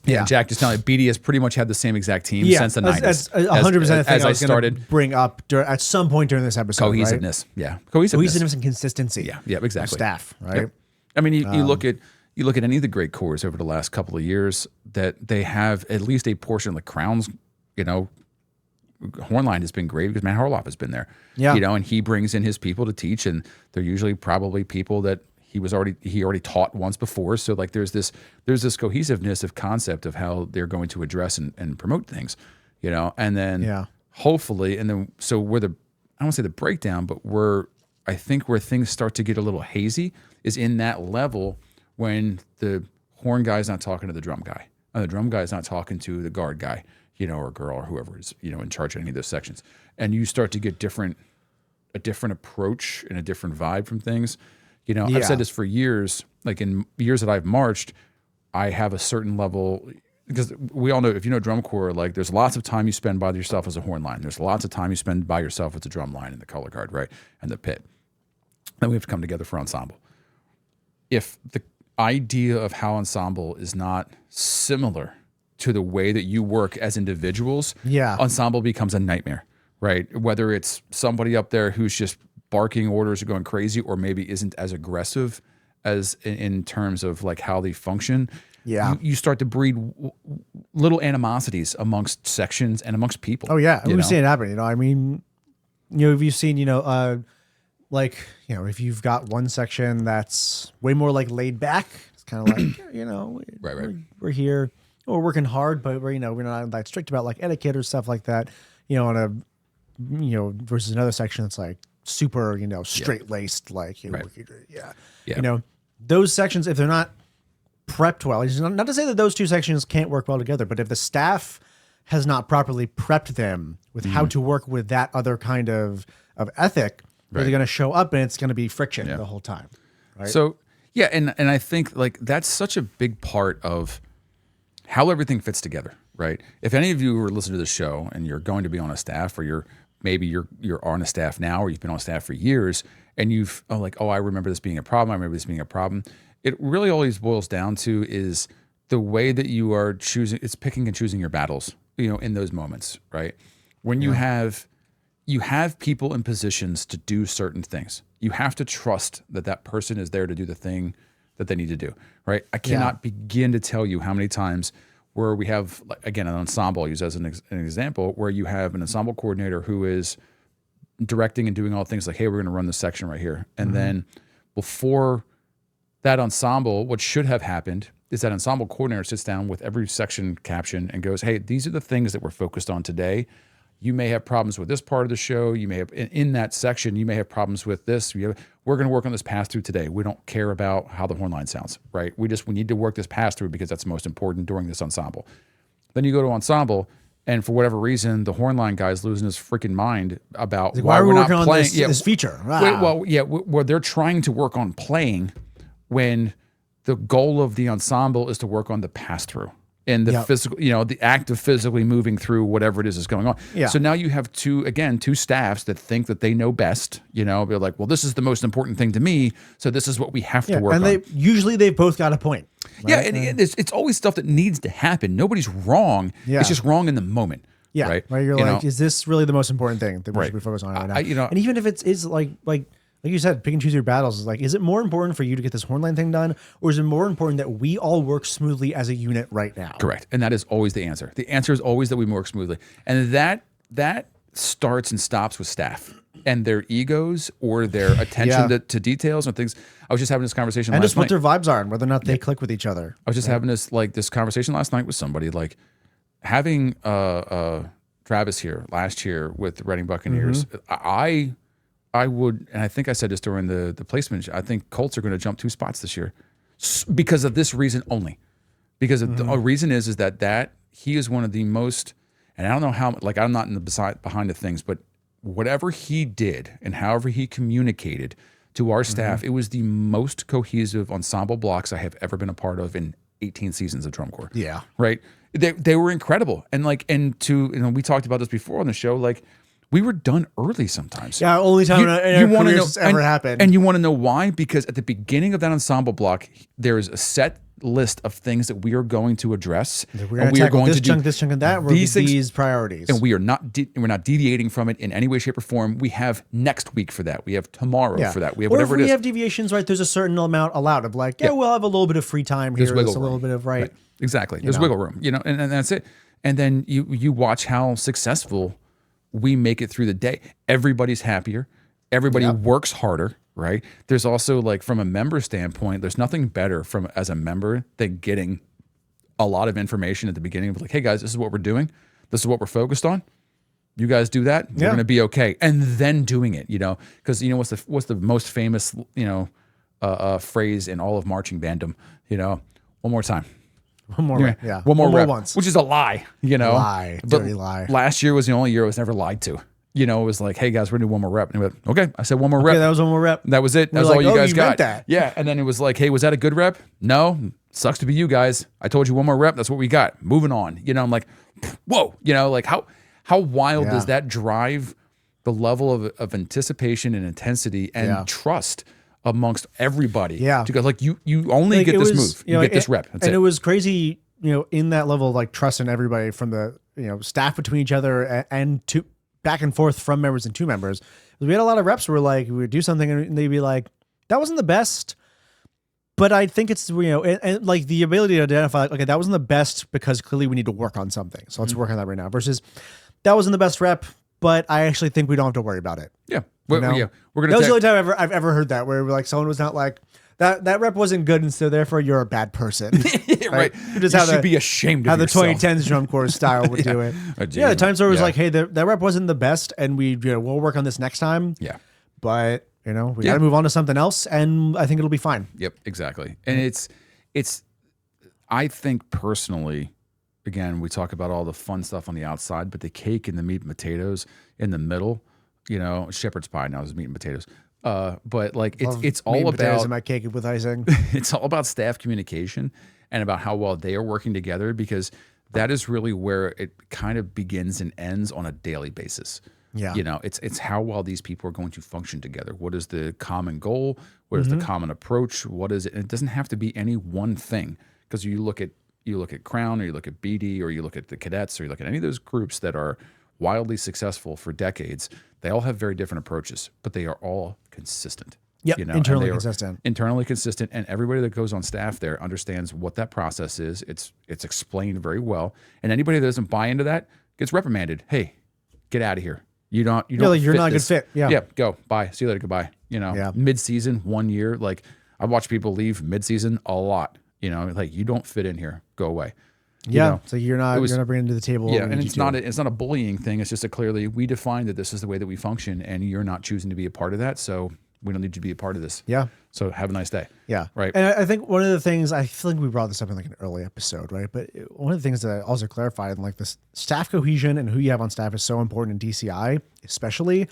Jack just telling me BD has pretty much had the same exact team since the 90s. That's 100% the thing as I started bring up at some point during this episode. Cohesiveness, right? Cohesiveness and consistency. Yeah, exactly. Staff, right? Yep. I mean, you look at any of the great cores over the last couple of years that they have at least a portion of the Crowns. Hornline has been great because Matt Harloff has been there. Yeah, and he brings in his people to teach, and they're usually probably people that he already taught once before. So like there's this cohesiveness of concept of how they're going to address and promote things, and then hopefully, and then so I don't want to say the breakdown, but I think where things start to get a little hazy is in that level when the horn guy's not talking to the drum guy, and the drum guy's not talking to the guard guy, or girl or whoever is in charge of any of those sections, and you start to get a different approach and a different vibe from things. I've said this for years, like in years that I've marched, I have a certain level, because we all know, if you know drum corps, like there's lots of time you spend by yourself as a horn line. There's lots of time you spend by yourself as a drum line and the color guard, right? And the pit. Then we have to come together for ensemble. If the idea of how ensemble is not similar to the way that you work as individuals, ensemble becomes a nightmare, right? Whether it's somebody up there who's just barking orders or going crazy, or maybe isn't as aggressive as in terms of like how they function. Yeah, you start to breed little animosities amongst sections and amongst people. Oh yeah, we've seen it happen. I mean, if you've seen, if you've got one section that's way more like laid back, it's kind of like, right. We're here, we're working hard, but we're not that strict about like etiquette or stuff like that. On a versus another section that's like super, straight laced, like, those sections, if they're not prepped well, it's not to say that those two sections can't work well together, but if the staff has not properly prepped them with how to work with that other kind of ethic, they're going to show up and it's going to be friction the whole time. Right? So, and I think like that's such a big part of how everything fits together, right? If any of you who are listening to the show and you're going to be on a staff, or you're on a staff now, or you've been on staff for years, and I remember this being a problem. It really always boils down to is the way that you are choosing. It's picking and choosing your battles, in those moments, right? When you have you have people in positions to do certain things. You have to trust that that person is there to do the thing that they need to do, right? I cannot begin to tell you how many times where we have, like, again, an ensemble, I'll use as an example, where you have an ensemble coordinator who is directing and doing all things like, hey, we're going to run this section right here. And then before that ensemble, what should have happened is that ensemble coordinator sits down with every section caption and goes, hey, these are the things that we're focused on today. You may have problems with this part of the show. You may have, in that section, you may have problems with this. We're going to work on this pass-through today. We don't care about how the horn line sounds, right? We need to work this pass-through because that's most important during this ensemble. Then you go to ensemble, and for whatever reason, the horn line guy's losing his freaking mind about like, why we're not working playing on this feature. Wow. Well, they're trying to work on playing when the goal of the ensemble is to work on the pass-through. And the physical, the act of physically moving through whatever it is going on. Yeah. So now you have two staffs that think that they know best. They're like, well, this is the most important thing to me, so this is what we have to work on. And they've both got a point. Right? Yeah, and it's always stuff that needs to happen. Nobody's wrong. Yeah. It's just wrong in the moment. Yeah, right. You're like, is this really the most important thing that we should be focused on right now? And even if it is like you said, pick and choose your battles. Is like, is it more important for you to get this horn line thing done, or is it more important that we all work smoothly as a unit right now? Correct. And that is always the answer. The answer is always that we work smoothly. And that starts and stops with staff and their egos or their attention to details and things. I was just having this conversation and last just what night. their vibes are and whether or not they click with each other. I was just having this conversation last night with somebody, like having Travis here last year with the Reading Buccaneers. I would, and I think I said this during the placement, I think Colts are going to jump 2 spots this year because of this reason only. Because the reason is that he is one of the most, and I don't know how, like, I'm not in the behind the things, but whatever he did and however he communicated to our staff, it was the most cohesive ensemble blocks I have ever been a part of in 18 seasons of Drum Corps. Yeah. Right? They were incredible. And we talked about this before on the show, like, we were done early sometimes. Yeah, only time in our careers ever happened. And you want to know why? Because at the beginning of that ensemble block, there is a set list of things that we are going to address. We're going to do this chunk, and that. These priorities. And we are we're not deviating from it in any way, shape, or form. We have next week for that. We have tomorrow for that. We have whatever it is. Or if we have deviations, right? There's a certain amount allowed of like, we'll have a little bit of free time here. There's a little bit of right. Exactly. There's wiggle room, and that's it. And then you watch how successful we make it through the day. Everybody's happier. Everybody works harder, right? There's also, like, from a member standpoint, there's nothing better as a member than getting a lot of information at the beginning of, like, hey guys, this is what we're doing. This is what we're focused on. You guys do that. We're going to be okay. And then doing it, because what's the most famous, phrase in all of marching bandom, one more time. One more rep. One more rep, once. which is a lie, Dirty lie. Last year was the only year I was never lied to. It was like, hey guys, we're gonna do one more rep. And he went, okay. I said one more rep. That was one more rep. That was it. That was all you guys got. Meant that. Yeah. And then it was like, hey, was that a good rep? No. Sucks to be you guys. I told you one more rep. That's what we got. Moving on. I'm like, whoa. Like how wild does that drive the level of anticipation and intensity and trust amongst everybody? Yeah. To go, like, you only get this move. You get this rep. That's and it was crazy, in that level of, like, trust in everybody from the, staff between each other and to back and forth from members and to members. We had a lot of reps where, like, we would do something and they'd be like, that wasn't the best, but I think it's, and like the ability to identify, like, okay, that wasn't the best because clearly we need to work on something. So let's work on that right now versus that wasn't the best rep, but I actually think we don't have to worry about it. Yeah. We're gonna. That was the only time I've ever heard that, where like someone was not like that rep wasn't good, and so therefore you're a bad person. Right. You should be ashamed of yourself. How the 2010s drum corps style would do it. The times where it was like, hey, that rep wasn't the best, and we'll work on this next time. Yeah. But we got to move on to something else, and I think it'll be fine. Yep. Exactly. And it's. I think personally, again, we talk about all the fun stuff on the outside, but the cake and the meat and potatoes in the middle. Shepherd's pie now is meat and potatoes. But like it's all about my cake with icing. It's all about staff communication and about how well they are working together, because that is really where it kind of begins and ends on a daily basis. Yeah. It's how well these people are going to function together. What is the common goal? What is the common approach? What is it? And it doesn't have to be any one thing, because you look at Crown, or you look at BD, or you look at the cadets, or you look at any of those groups that are wildly successful for decades. They all have very different approaches, but they are all consistent. Yep, you know, internally consistent. Internally consistent, and everybody that goes on staff there understands what that process is. It's explained very well, and anybody that doesn't buy into that gets reprimanded. Hey, get out of here. You don't. Like, you're not a good fit. Yeah. Go. Bye. See you later. Goodbye. Mid-season, 1 year. Like, I watch people leave mid-season a lot. Like, you don't fit in here. Go away. So you're not bringing to the table. Yeah, and it's not a bullying thing. It's just clearly we define that this is the way that we function, and you're not choosing to be a part of that. So we don't need you to be a part of this. Yeah. So have a nice day. Yeah. Right. And I think one of the things, I feel like we brought this up in like an early episode, right? But one of the things that I also clarified, like this staff cohesion and who you have on staff is so important in DCI, especially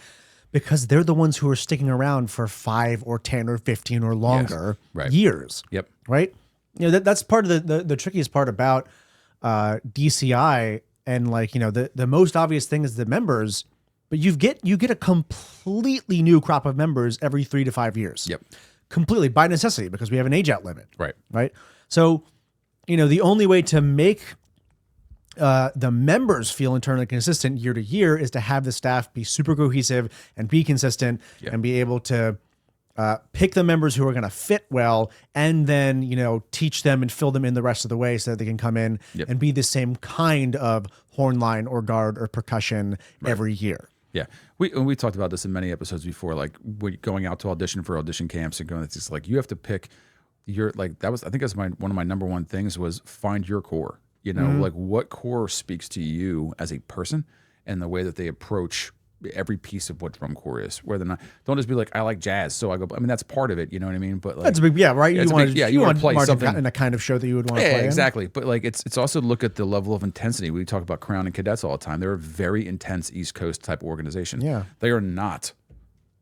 because they're the ones who are sticking around for 5 or 10 or 15 or longer years. Yep. Right. That's part of the trickiest part about DCI, and like, the most obvious thing is the members, but you get a completely new crop of members every 3 to 5 years. Yep. Completely by necessity, because we have an age out limit. Right. So, the only way to make the members feel internally consistent year to year is to have the staff be super cohesive and be consistent and be able to pick the members who are going to fit well, and then, teach them and fill them in the rest of the way so that they can come in and be the same kind of horn line or guard or percussion every year. Yeah. We talked about this in many episodes before, like going out to audition for audition camps and going, it's just like, you have to pick your, like, I think that's one of my number one things was find your core, like what core speaks to you as a person and the way that they approach every piece of what drum corps is. Whether or not, don't just be like, I like jazz, so I go. I mean, that's part of it. You know what I mean? But like, that's a big, right. You want to play something in a kind of show that you would want to play. Exactly. But like, it's also look at the level of intensity. We talk about Crown and Cadets all the time. They're a very intense East Coast type of organization. Yeah, they are not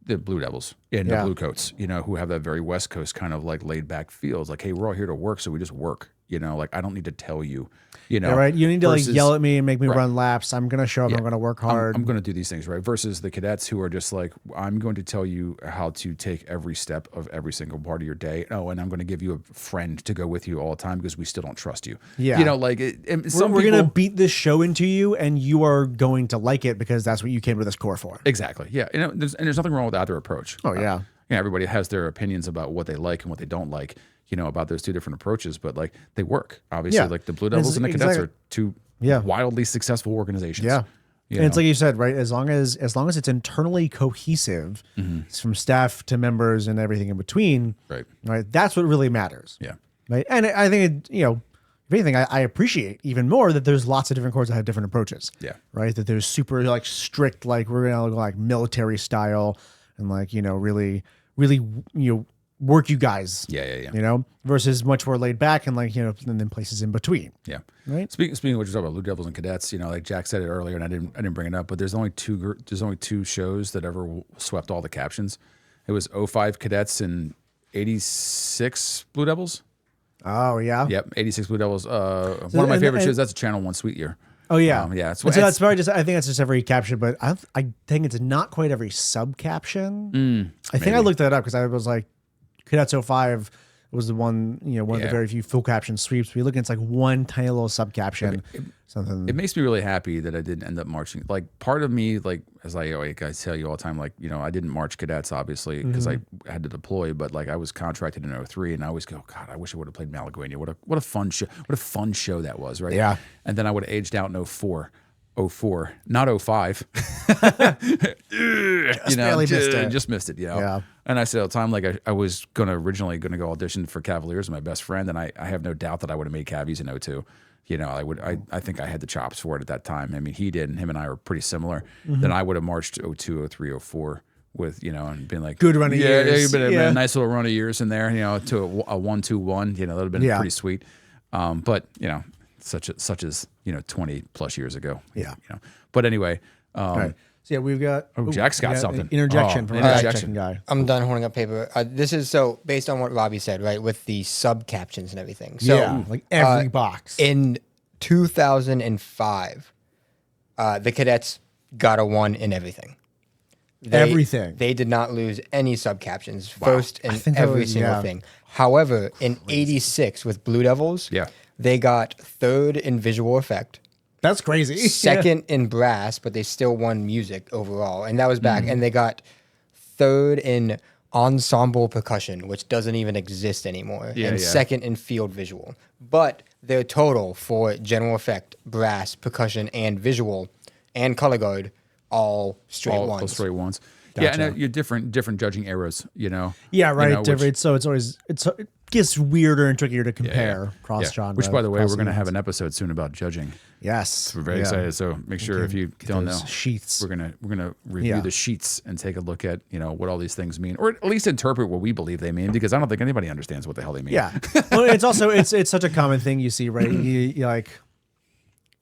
the Blue Devils and the Blue Coats. Who have that very West Coast kind of like laid back feels. Like, hey, we're all here to work, so we just work. Like, I don't need to tell you. Right. You need to like yell at me and make me run laps. I'm going to show up. I'm going to work hard. I'm going to do these things, right? Versus the cadets who are just like, I'm going to tell you how to take every step of every single part of your day. Oh, and I'm going to give you a friend to go with you all the time because we still don't trust you. Yeah. Like we're going to beat this show into you, and you are going to like it because that's what you came to this corps for. Exactly. Yeah. There's nothing wrong with either approach. Oh yeah. Everybody has their opinions about what they like and what they don't like. About those two different approaches, but like they work. Obviously, like the Blue Devils and the Cadets are two wildly successful organizations. Yeah. And it's like you said, right? As long as it's internally cohesive, from staff to members and everything in between, right? That's what really matters. Yeah. Right. And I think if anything, I appreciate even more that there's lots of different corps that have different approaches. Yeah. Right. That there's super like strict, like we're gonna go like military style, and like really work you guys. Yeah. Versus much more laid back and like, and then places in between. Yeah. Right. Speaking of what you're talking about, Blue Devils and Cadets, like Jack said it earlier, and I didn't bring it up, but there's only two shows that ever swept all the captions. It was 05 Cadets and 86 Blue Devils. Oh yeah. Yep. 86 Blue Devils. One of my favorite shows. That's a Channel 1 Sweet Year. Oh yeah. Yeah. So that's probably I think that's just every caption, but I think it's not quite every sub caption. I think I looked that up because I was like, Cadets 05 was the one, one of the very few full caption sweeps. We look at it's like one tiny little sub caption. Something. It makes me really happy that I didn't end up marching. Like part of me, like as I tell you all the time, like I didn't march cadets obviously because I had to deploy, but like I was contracted in 03, and I always go, God, I wish I would have played Malaguena. What a fun show! What a fun show that was, right? Yeah. And then I would have aged out in 04, not 05. Just missed it. Yeah. And I said all the time, like I was originally gonna go audition for Cavaliers, my best friend, and I have no doubt that I would have made Cavies in 02. I think I had the chops for it at that time. I mean, he did, and him and I were pretty similar. Then I would have marched 02, 03, 04 with, and been like good run of years. Yeah, been a nice little run of years in there, to a 1-2-1, that would have been pretty sweet. But such as 20 plus years ago. Yeah. But anyway, right. So yeah, we've got Jack's got something. Interjection from a checking guy. I'm done holding up paper. This is so based on what Robbie said, right, with the sub captions and everything. So like every box. In 2005, the cadets got a 1 in everything. Everything. They did not lose any sub captions. First in every single thing. However, in 86 with Blue Devils, they got 3rd in visual effect, That's crazy. second in brass, but they still won music overall. And that was back. And they got third in ensemble percussion, which doesn't even exist anymore. And second in field visual. But their total for general effect, brass, percussion, and visual, and color guard, all straight ones. All straight ones. Gotcha. Yeah, and you're different judging eras, you know. Yeah, right. You know, Different. So it gets weirder and trickier to compare cross genre. Which, by the way, we're going to have an episode soon about judging. Yes, We're very excited. So make sure if you don't know, sheets. we're gonna review the sheets and take a look at what all these things mean, or at least interpret what we believe they mean, because I don't think anybody understands what the hell they mean. Yeah. Well, it's also it's such a common thing you see, right?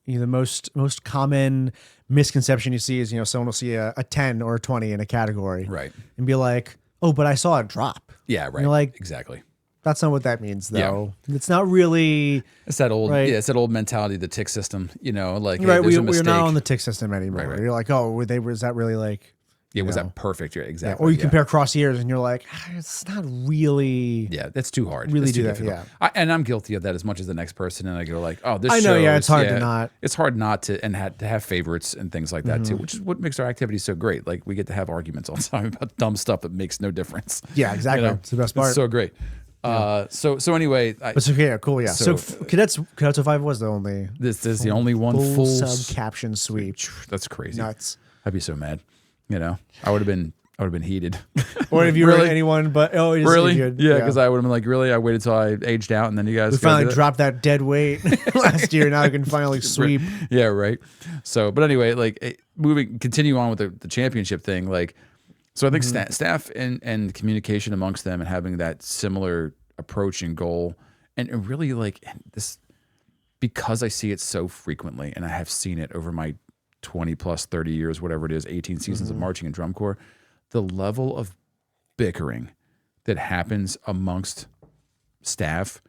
The most common misconception you see is someone will see a 10 or a 20 in a category, Right. and be like, oh, but I saw a drop. Yeah, right. You're like, exactly. that's not what that means, though. It's not really. It's that old, right. it's that old mentality, the tick system. Like, hey, Right, there's a we're mistake. not on the tick system anymore. Right. You're like, oh, was that really like? Yeah, was that perfect? Yeah, exactly. Or you compare cross years, and you're like, it's not really. Yeah, that's too hard. Really It's do too that, difficult. yeah. And I'm guilty of that as much as the next person. And I go like, oh, this. I know, show it's hard to not. It's hard not to, and to have favorites and things like that too, which is what makes our activity so great. Like we get to have arguments all the time about dumb stuff that makes no difference. Yeah, exactly. It's the best part. It's so great. So anyway, But okay, cool, yeah. So, Cadets 05 was the only. this is the only one full full sub caption sweep. That's crazy. Nuts. I'd be so mad. I would have been heated. Or if you were anyone, but Really? good. Yeah, because I would have been like, really? I waited till I aged out, and then you guys we finally dropped that dead weight last year. Now I can finally sweep. Yeah, right. So, but anyway, like continue on with the championship thing. Like, so I think staff and communication amongst them and having that similar approach and goal, and really like this, because I see it so frequently, and I have seen it over my 20 plus 30 years, whatever it is, 18 seasons of marching and drum corps, the level of bickering that happens amongst staff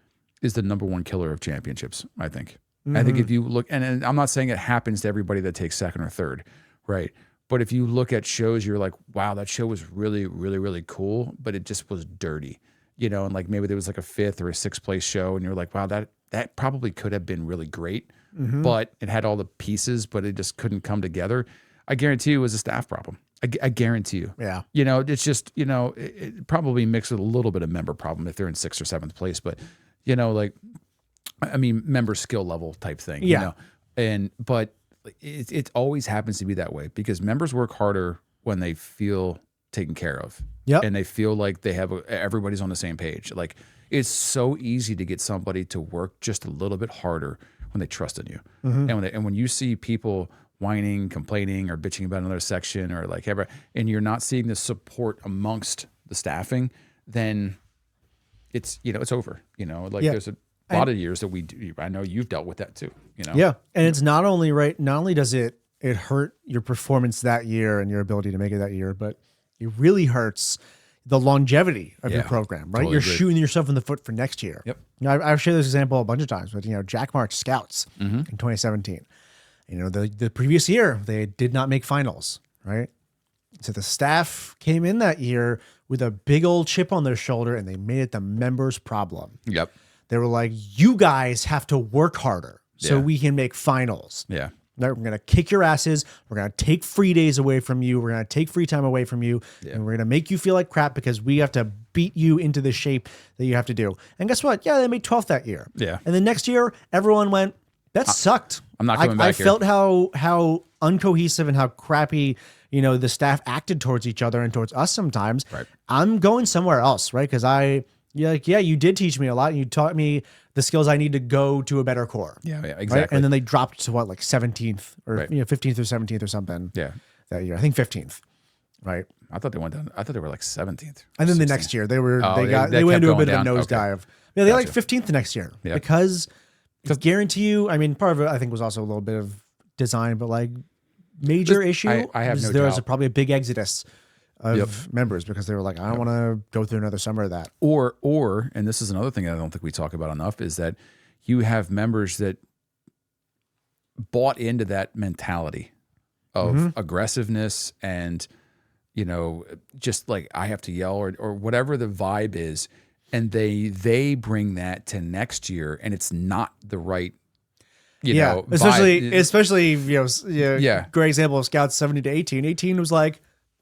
is the number one killer of championships, I think. I think if you look, and I'm not saying it happens to everybody that takes second or third, right? But if you look at shows, you're like, wow, that show was really, really, really cool, but it just was dirty, and like maybe there was like a 5th or a 6th place show, and you're like, wow, that probably could have been really great, but it had all the pieces, but it just couldn't come together. I guarantee you it was a staff problem. I guarantee you. Yeah. It's just, it probably mixed with a little bit of member problem if they're in 6th or 7th place, but, member skill level type thing. Yeah. But it always happens to be that way because members work harder when they feel taken care of. Yep. And they feel like they have everybody's on the same page. Like it's so easy to get somebody to work just a little bit harder when they trust in you. And when you see people whining, complaining, or bitching about another section, or like, and you're not seeing the support amongst the staffing, then it's it's over. There's a lot of years that we do. I know you've dealt with that too. Yeah, and it's not only right. Not only does it hurt your performance that year and your ability to make it that year, but it really hurts the longevity of your program. Right, you're shooting yourself in the foot for next year. Yep. I've shared this example a bunch of times, but Jack March Scouts in 2017. The previous year, they did not make finals, right? So the staff came in that year with a big old chip on their shoulder, and they made it the members' problem. Yep. They were like, you guys have to work harder so we can make finals. Yeah. We're going to kick your asses. We're going to take free days away from you. We're going to take free time away from you. Yeah. And we're going to make you feel like crap because we have to beat you into the shape that you have to do. And guess what? Yeah, they made 12th that year. Yeah. And then next year, everyone went, that sucked. I'm not coming back I felt how uncohesive and how crappy, the staff acted towards each other and towards us sometimes. Right. I'm going somewhere else, right? Because you did teach me a lot. And you taught me the skills I need to go to a better core. Yeah, exactly. Right? And then they dropped to 17th or 15th or 17th or something. Yeah. That year, I think 15th. Right. I thought they went down. I thought they were like 17th. And then 16th. the next year they they went into a kept bit of a going nosedive. Okay. Yeah, they like 15th the next year because I guarantee you. I mean, part of it I think was also a little bit of design, but like major issue. I have no there doubt. was probably a big exodus of members because they were like, I don't want to go through another summer of that. Or, and this is another thing I don't think we talk about enough, is that you have members that bought into that mentality of aggressiveness and, just like I have to yell or whatever the vibe is. And they bring that to next year and it's not the right especially great example of Scouts 70 to 18. 18 was like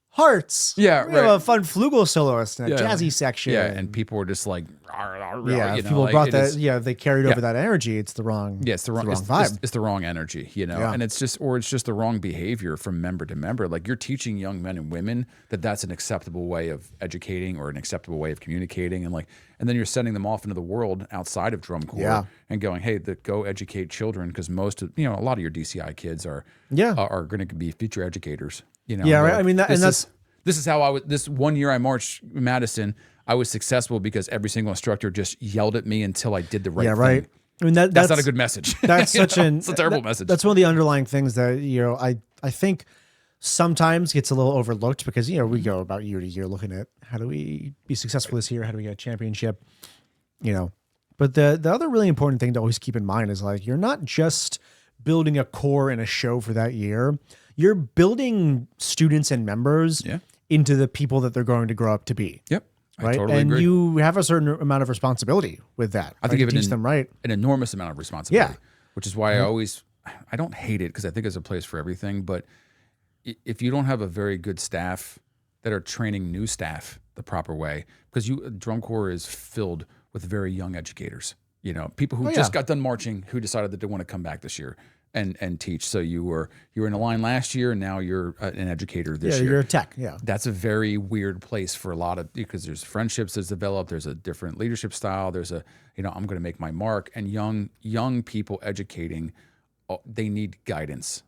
hearts. Yeah, we have a fun flugel soloist and a jazzy section. Yeah, and people were just like, people brought that. They carried over that energy. It's the wrong. Yeah, it's the wrong vibe. It's the wrong energy, and it's just the wrong behavior from member to member. Like you're teaching young men and women that's an acceptable way of educating or an acceptable way of communicating, and then you're sending them off into the world outside of drum corps and going, hey, go educate children, because most of a lot of your DCI kids are going to be future educators. Right. I mean, this is how I was. This one year I marched Madison, I was successful because every single instructor just yelled at me until I did the right thing. Right. I mean, that's not a good message. That's it's a terrible message. That's one of the underlying things that I think sometimes gets a little overlooked, because we go about year to year looking at how do we be successful this year, how do we get a championship, But the other really important thing to always keep in mind is you're not just building a core and a show for that year. You're building students and members into the people that they're going to grow up to be. Yep. Right. I totally and agree. you have a certain amount of responsibility with that. I think you teach them right. An enormous amount of responsibility. Which is why I don't hate it, because I think there's a place for everything. But if you don't have a very good staff that are training new staff the proper way, because drum corps is filled with very young educators, people who just got done marching, who decided that they want to come back this year and teach. So you were in a line last year, and now you're an educator this year. You're a tech. Yeah, that's a very weird place for a lot of, because there's friendships that's developed. There's a different leadership style. There's I'm going to make my mark. And young people educating, they need guidance.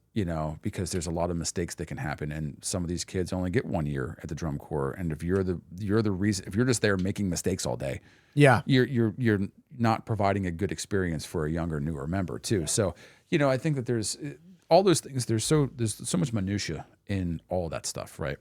Because there's a lot of mistakes that can happen, and some of these kids only get 1 year at the drum corps. And if you're the reason, if you're just there making mistakes all day, you're not providing a good experience for a younger, newer member too. So I think that there's all those things. There's so much minutia in all that stuff, right?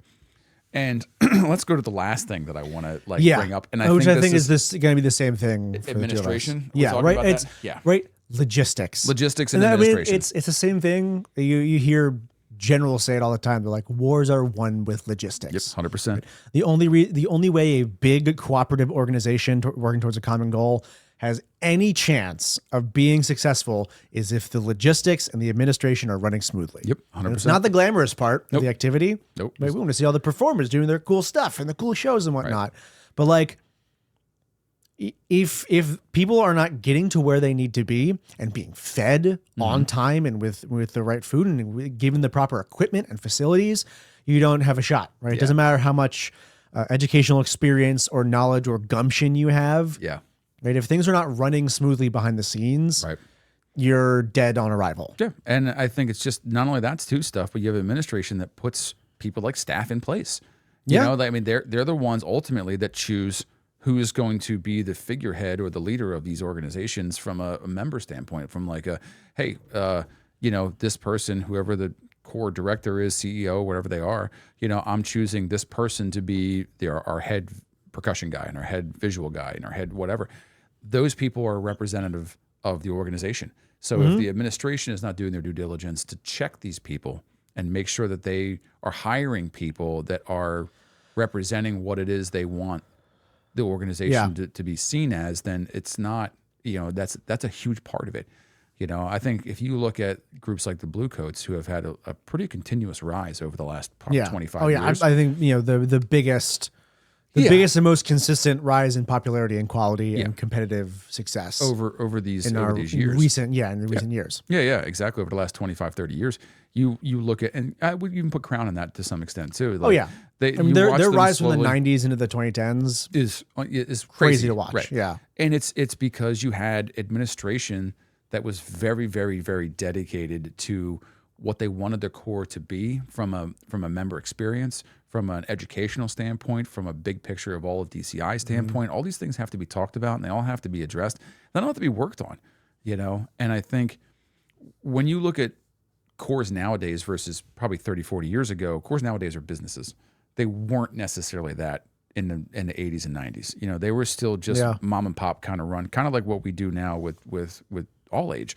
And let's go to the last thing that I want to bring up, and I think is this going to be the same thing for administration? Right. Right. Logistics and administration. It's the same thing. You hear generals say it all the time. They're like, wars are won with logistics. Yep, 100%. The only way a big cooperative organization working towards a common goal has any chance of being successful is if the logistics and the administration are running smoothly. Yep, 100%. It's not the glamorous part of the activity. Nope. We want to see all the performers doing their cool stuff and the cool shows and whatnot. But if people are not getting to where they need to be and being fed on time and with the right food and given the proper equipment and facilities, you don't have a shot, right? It doesn't matter how much educational experience or knowledge or gumption you have. Yeah. Right. If things are not running smoothly behind the scenes, you're dead on arrival. Yeah. And I think it's just not only that's too stuff, but you have administration that puts people like staff in place. They're the ones ultimately that choose who is going to be the figurehead or the leader of these organizations from a member standpoint, from this person, whoever the core director is, CEO, whatever they are, I'm choosing this person to be our head percussion guy and our head visual guy and our head whatever. Those people are representative of the organization. So if the administration is not doing their due diligence to check these people and make sure that they are hiring people that are representing what it is they want the organization to be seen as, then it's not, that's a huge part of it. I think if you look at groups like the Blue Coats, who have had a pretty continuous rise over the last 25 years. I think, the biggest and most consistent rise in popularity and quality and competitive success over these years. Recent years. Yeah, exactly. Over the last 25, 30 years, you look at, and I would even put Crown in that to some extent too. Their rise from the 90s into the 2010s is crazy to watch. Right. Yeah. And it's because you had administration that was very, very, very dedicated to what they wanted their core to be from a member experience, from an educational standpoint, from a big picture of all of DCI standpoint. All these things have to be talked about, and they all have to be addressed. They don't have to be worked on, And I think when you look at cores nowadays versus probably 30, 40 years ago, cores nowadays are businesses. They weren't necessarily that in the 80s and 90s. They were still just mom and pop kind of run, kind of like what we do now with All Age.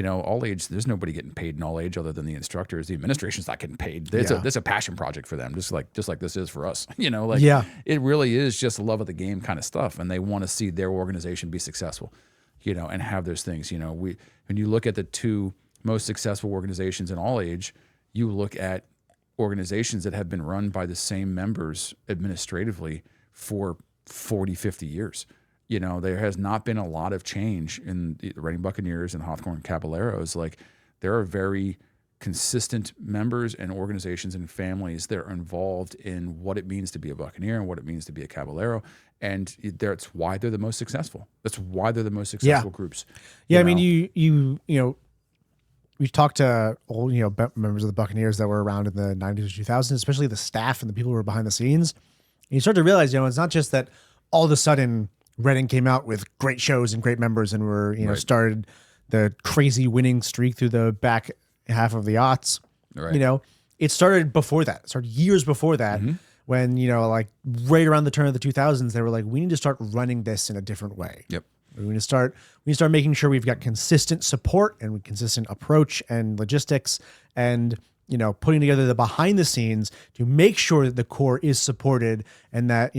All Age, there's nobody getting paid in All Age other than the instructors. The administration's not getting paid. There's a passion project for them, just like this is for us. It really is just love of the game kind of stuff, and they want to see their organization be successful. and have those things. When you look at the two most successful organizations in all age, you look at organizations that have been run by the same members administratively for 40, 50 years. There has not been a lot of change in the Reading Buccaneers and Hawthorne Caballeros. Like, there are very consistent members and organizations and families that are involved in what it means to be a Buccaneer and what it means to be a Caballero. And that's why they're the most successful. That's why they're the most successful groups. Yeah, I mean, you we talked to old, members of the Buccaneers that were around in the 90s or 2000s, especially the staff and the people who were behind the scenes. And you start to realize, it's not just that all of a sudden Reading came out with great shows and great members and were, started the crazy winning streak through the back half of the aughts. Right. It started before that. It started years before that when, like right around the turn of the 2000s, they were like, we need to start running this in a different way. Yep. We need to start making sure we've got consistent support and consistent approach and logistics and, putting together the behind the scenes to make sure that the core is supported and that,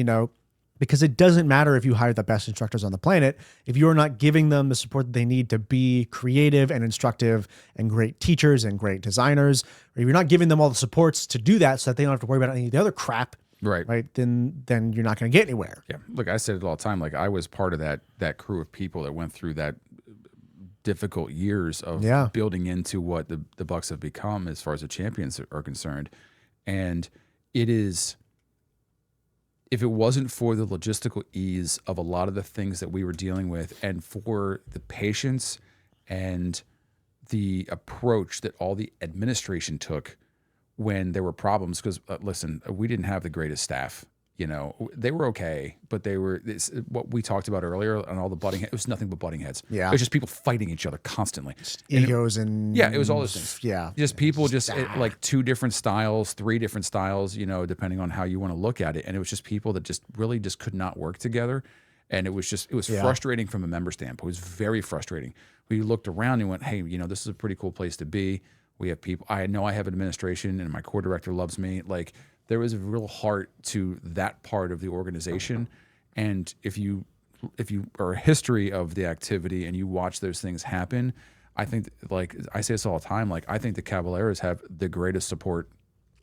because it doesn't matter if you hire the best instructors on the planet, if you're not giving them the support that they need to be creative and instructive and great teachers and great designers, or if you're not giving them all the supports to do that so that they don't have to worry about any of the other crap, right? Then you're not going to get anywhere. Yeah. Look, I said it all the time. Like, I was part of that crew of people that went through that difficult years of building into what the Bucks have become as far as the champions are concerned. And it is, if it wasn't for the logistical ease of a lot of the things that we were dealing with and for the patience and the approach that all the administration took when there were problems, because listen, we didn't have the greatest staff. They were okay, but what we talked about earlier and all the butting heads, it was nothing but butting heads. Yeah. It was just people fighting each other constantly. Egos and it was all those things. Yeah. Just people like two different styles, three different styles, depending on how you want to look at it. And it was just people that just really just could not work together. And it was frustrating from a member standpoint. It was very frustrating. We looked around and went, hey, this is a pretty cool place to be. We have people, I know I have an administration and my core director loves me. Like, there was a real heart to that part of the organization. And if you are a history of the activity and you watch those things happen, I think, like I say this all the time, like, I think the Caballeros have the greatest support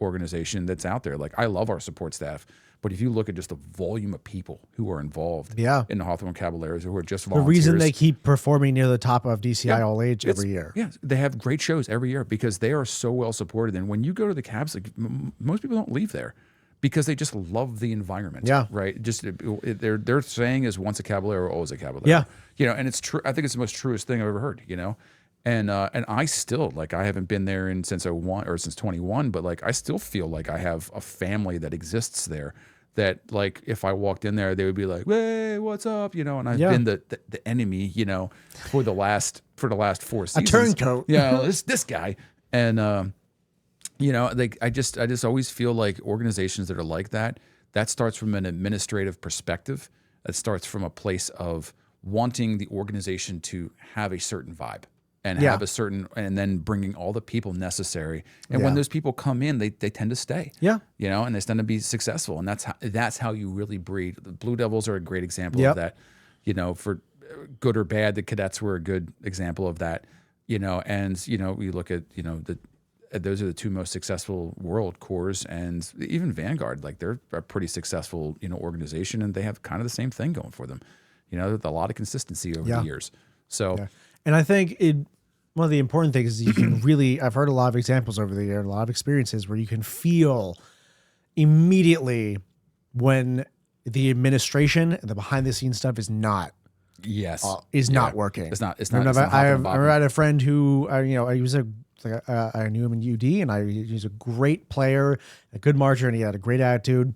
organization that's out there. Like, I love our support staff, but if you look at just the volume of people who are involved in the Hawthorne Caballeros, who are just volunteers. The reason they keep performing near the top of DCI All Age every year. Yeah, they have great shows every year because they are so well supported. And when you go to the Cabs, like, most people don't leave there because they just love the environment. Yeah. Right. Just their saying is, once a Caballero, always a Caballero. Yeah. And it's true. I think it's the most truest thing I've ever heard. And I still, like, I haven't been there since 01 or since 21, but like, I still feel like I have a family that exists there. That, like, if I walked in there, they would be like, "Hey, what's up?" And I've been the enemy, for the last 4 seasons. A turncoat. This guy, and I just always feel like organizations that are like that starts from an administrative perspective. That starts from a place of wanting the organization to have a certain vibe. And have a certain, and then bringing all the people necessary. And when those people come in, they tend to stay. Yeah. And they tend to be successful. And that's how you really breed. The Blue Devils are a great example of that. For good or bad, the Cadets were a good example of that. And we look at those are the two most successful world cores, and even Vanguard. Like, they're a pretty successful organization, and they have kind of the same thing going for them. A lot of consistency over the years. So. Yeah. And I think one of the important things is you can really, I've heard a lot of examples over the year, a lot of experiences where you can feel immediately when the administration and the behind the scenes stuff is not working. It's not. I had a friend who, I knew him in UD, and he was a great player, a good marcher, and he had a great attitude.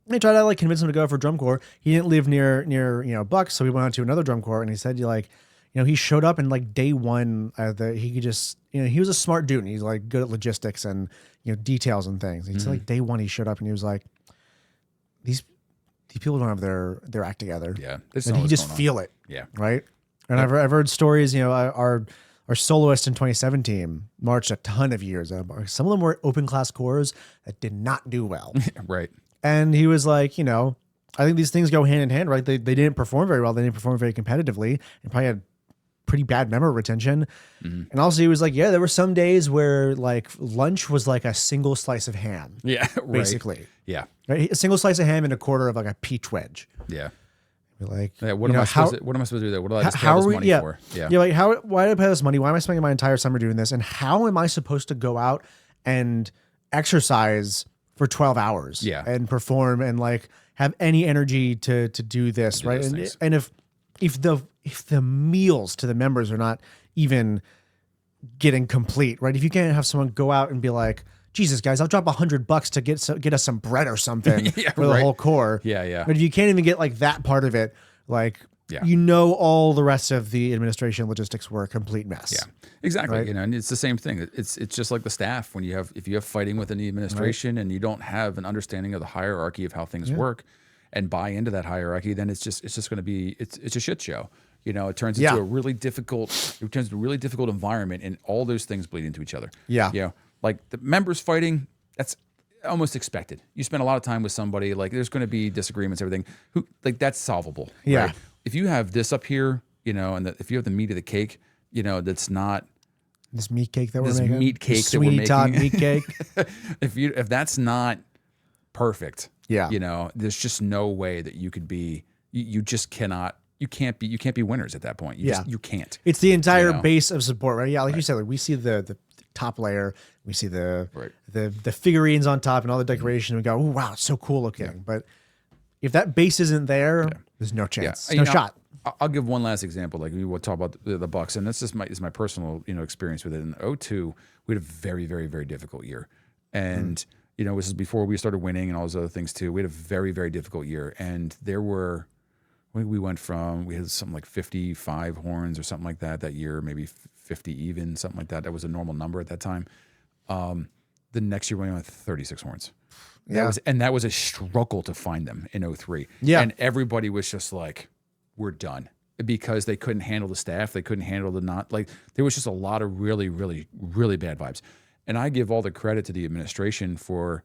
I tried to convince him to go for drum corps. He didn't live near Bucks, so we went on to another drum corps, and he said, he showed up and day one, he could just, he was a smart dude, and he's good at logistics and, details and things. And he said day one, he showed up and he was like, these people don't have their act together. Yeah. And he just feel it. Yeah. Right. And I've heard stories, our soloist in 2017 marched a ton of years. Some of them were open class corps that did not do well. Right. And he was like, I think these things go hand in hand, right? They didn't perform very well. They didn't perform very competitively, and probably had pretty bad member retention. And also, he was like, yeah, there were some days where like lunch was like a single slice of ham. Yeah, right. Basically. Yeah. Right? A single slice of ham and a quarter of like a peach wedge. Yeah. Like, Yeah, what am I supposed to do there? What do I just pay all this money for? Yeah. You're like, why did I pay this money? Why am I spending my entire summer doing this? And how am I supposed to go out and exercise for 12 hours and perform and like have any energy to do this, right? And if the meals to the members are not even getting complete, right? If you can't have someone go out and be like, Jesus, guys, I'll drop $100 to get us some bread or something for the whole core. Yeah, yeah. But if you can't even get like that part of it, like, you know, all the rest of the administration logistics were a complete mess. Yeah, exactly. Right? You know, and it's the same thing. It's just like the staff when if you have fighting within the administration and you don't have an understanding of the hierarchy of how things work and buy into that hierarchy, then it's just going to be it's a shit show. You know, it turns into a really difficult environment, and all those things bleed into each other. Yeah. You know, like the members fighting, that's almost expected. You spend a lot of time with somebody, like there's going to be disagreements, everything. That's solvable. Yeah. Right? If you have this up here, you know, and if you have the meat of the cake, you know, that's not this meat cake that we're this making. Meat cake that we're making. Todd meat cake. if that's not perfect, you know, there's just no way that you could be. You just cannot. You can't be winners at that point. You can't. It's the entire base of support, right? Yeah, like you said, like we see the top layer, we see the figurines on top and all the decoration. And we go, oh wow, it's so cool looking. Yeah. But if that base isn't there, there's no chance, no shot. I'll give one last example. Like we will talk about the Bucks, and this is my personal experience with it. In 2002, we had a very, very, very difficult year, and you know, this is before we started winning and all those other things too. We had a very, very difficult year, and there were. We went from, we had something like 55 horns or something like that year, maybe 50 even, something like that. That was a normal number at that time. The next year we went with 36 horns. That was a struggle to find them in 2003. Yeah. And everybody was just like, we're done, because they couldn't handle the staff. They couldn't handle there was just a lot of really, really, really bad vibes. And I give all the credit to the administration for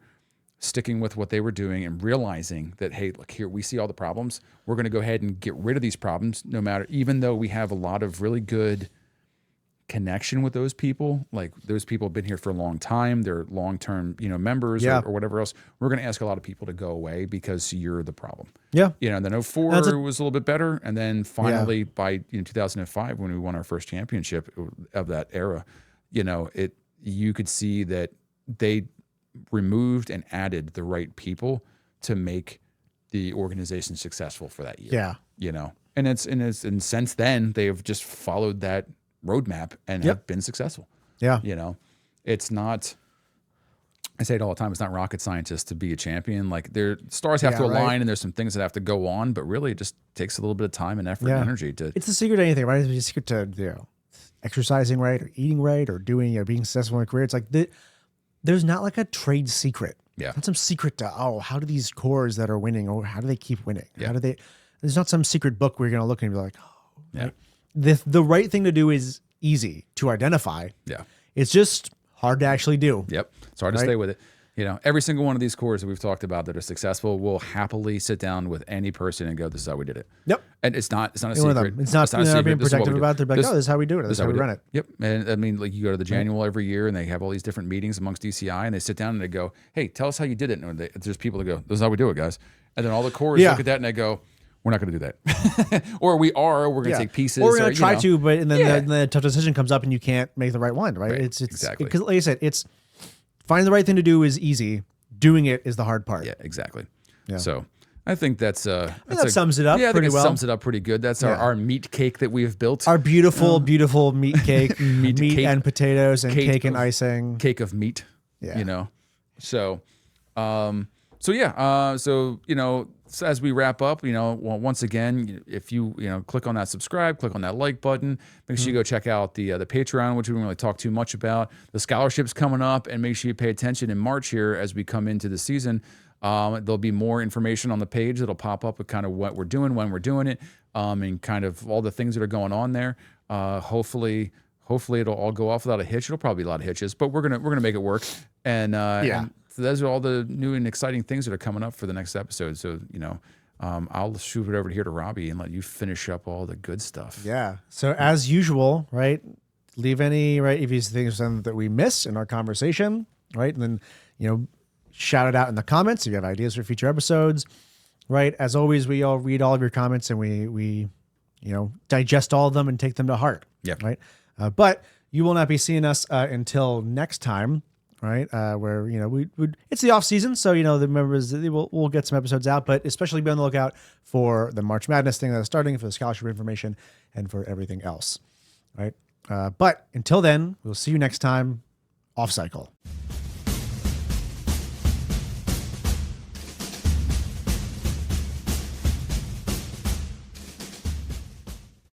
sticking with what they were doing and realizing that, hey, look here, we see all the problems. We're going to go ahead and get rid of these problems, even though we have a lot of really good connection with those people. Like those people have been here for a long time. They're long-term, members or whatever else. We're going to ask a lot of people to go away because you're the problem. Yeah. And then 2004 was a little bit better. And then finally by 2005, when we won our first championship of that era, you could see that they removed and added the right people to make the organization successful for that year. Yeah. And since then they have just followed that roadmap and have been successful. Yeah. It's not, I say it all the time, it's not rocket scientist to be a champion. Like their stars have to align and there's some things that have to go on, but really it just takes a little bit of time and effort and energy to. It's the secret to anything, right? It's the secret to, exercising right or eating right or doing being successful in a career. It's like there's not like a trade secret. Yeah. Not some secret to, how do these cores that are winning, or how do they keep winning? Yeah. There's not some secret book where you're going to look and be like, right? The right thing to do is easy to identify. Yeah. It's just hard to actually do. Yep. It's hard to stay with it. Every single one of these cores that we've talked about that are successful will happily sit down with any person and go, this is how we did it. Yep. And it's not a secret. It's not being protective about it. They're like, this is how we do it. This is how we run it. Yep. And I mean, like you go to the Janual every year and they have all these different meetings amongst DCI and they sit down and they go, hey, tell us how you did it. And there's people that go, this is how we do it, guys. And then all the cores look at that and they go, we're not going to do that. Or we're going to take pieces. Or we're going to try to, but and then the tough decision comes up and you can't make the right one, right? It's exactly. Because like I said, finding the right thing to do is easy. Doing it is the hard part. Yeah, exactly. Yeah. So I think that sums it up pretty well. Sums it up pretty good. That's our meat cake that we have built. Our beautiful meat cake, meat cake, and potatoes and cake and icing. Cake of meat. Yeah. So so as we wrap up, once again, if you click on that subscribe, click on that like button, make sure you go check out the Patreon, which we don't really talk too much about. The scholarship's coming up, and make sure you pay attention in March here as we come into the season. There'll be more information on the page that'll pop up with kind of what we're doing, when we're doing it, and kind of all the things that are going on there. Hopefully it'll all go off without a hitch. It'll probably be a lot of hitches, but we're gonna make it work. And so those are all the new and exciting things that are coming up for the next episode. So, I'll shoot it over here to Robbie and let you finish up all the good stuff. Yeah. So as usual, right? Leave any, right? If you think of something that we missed in our conversation, right? And then, shout it out in the comments if you have ideas for future episodes, right? As always, we all read all of your comments and we digest all of them and take them to heart. Yeah. Right. But you will not be seeing us until next time, right? Where, it's the off season. So, the members, we'll get some episodes out, but especially be on the lookout for the March Madness thing that is starting, for the scholarship information, and for everything else. Right. But until then, we'll see you next time off cycle.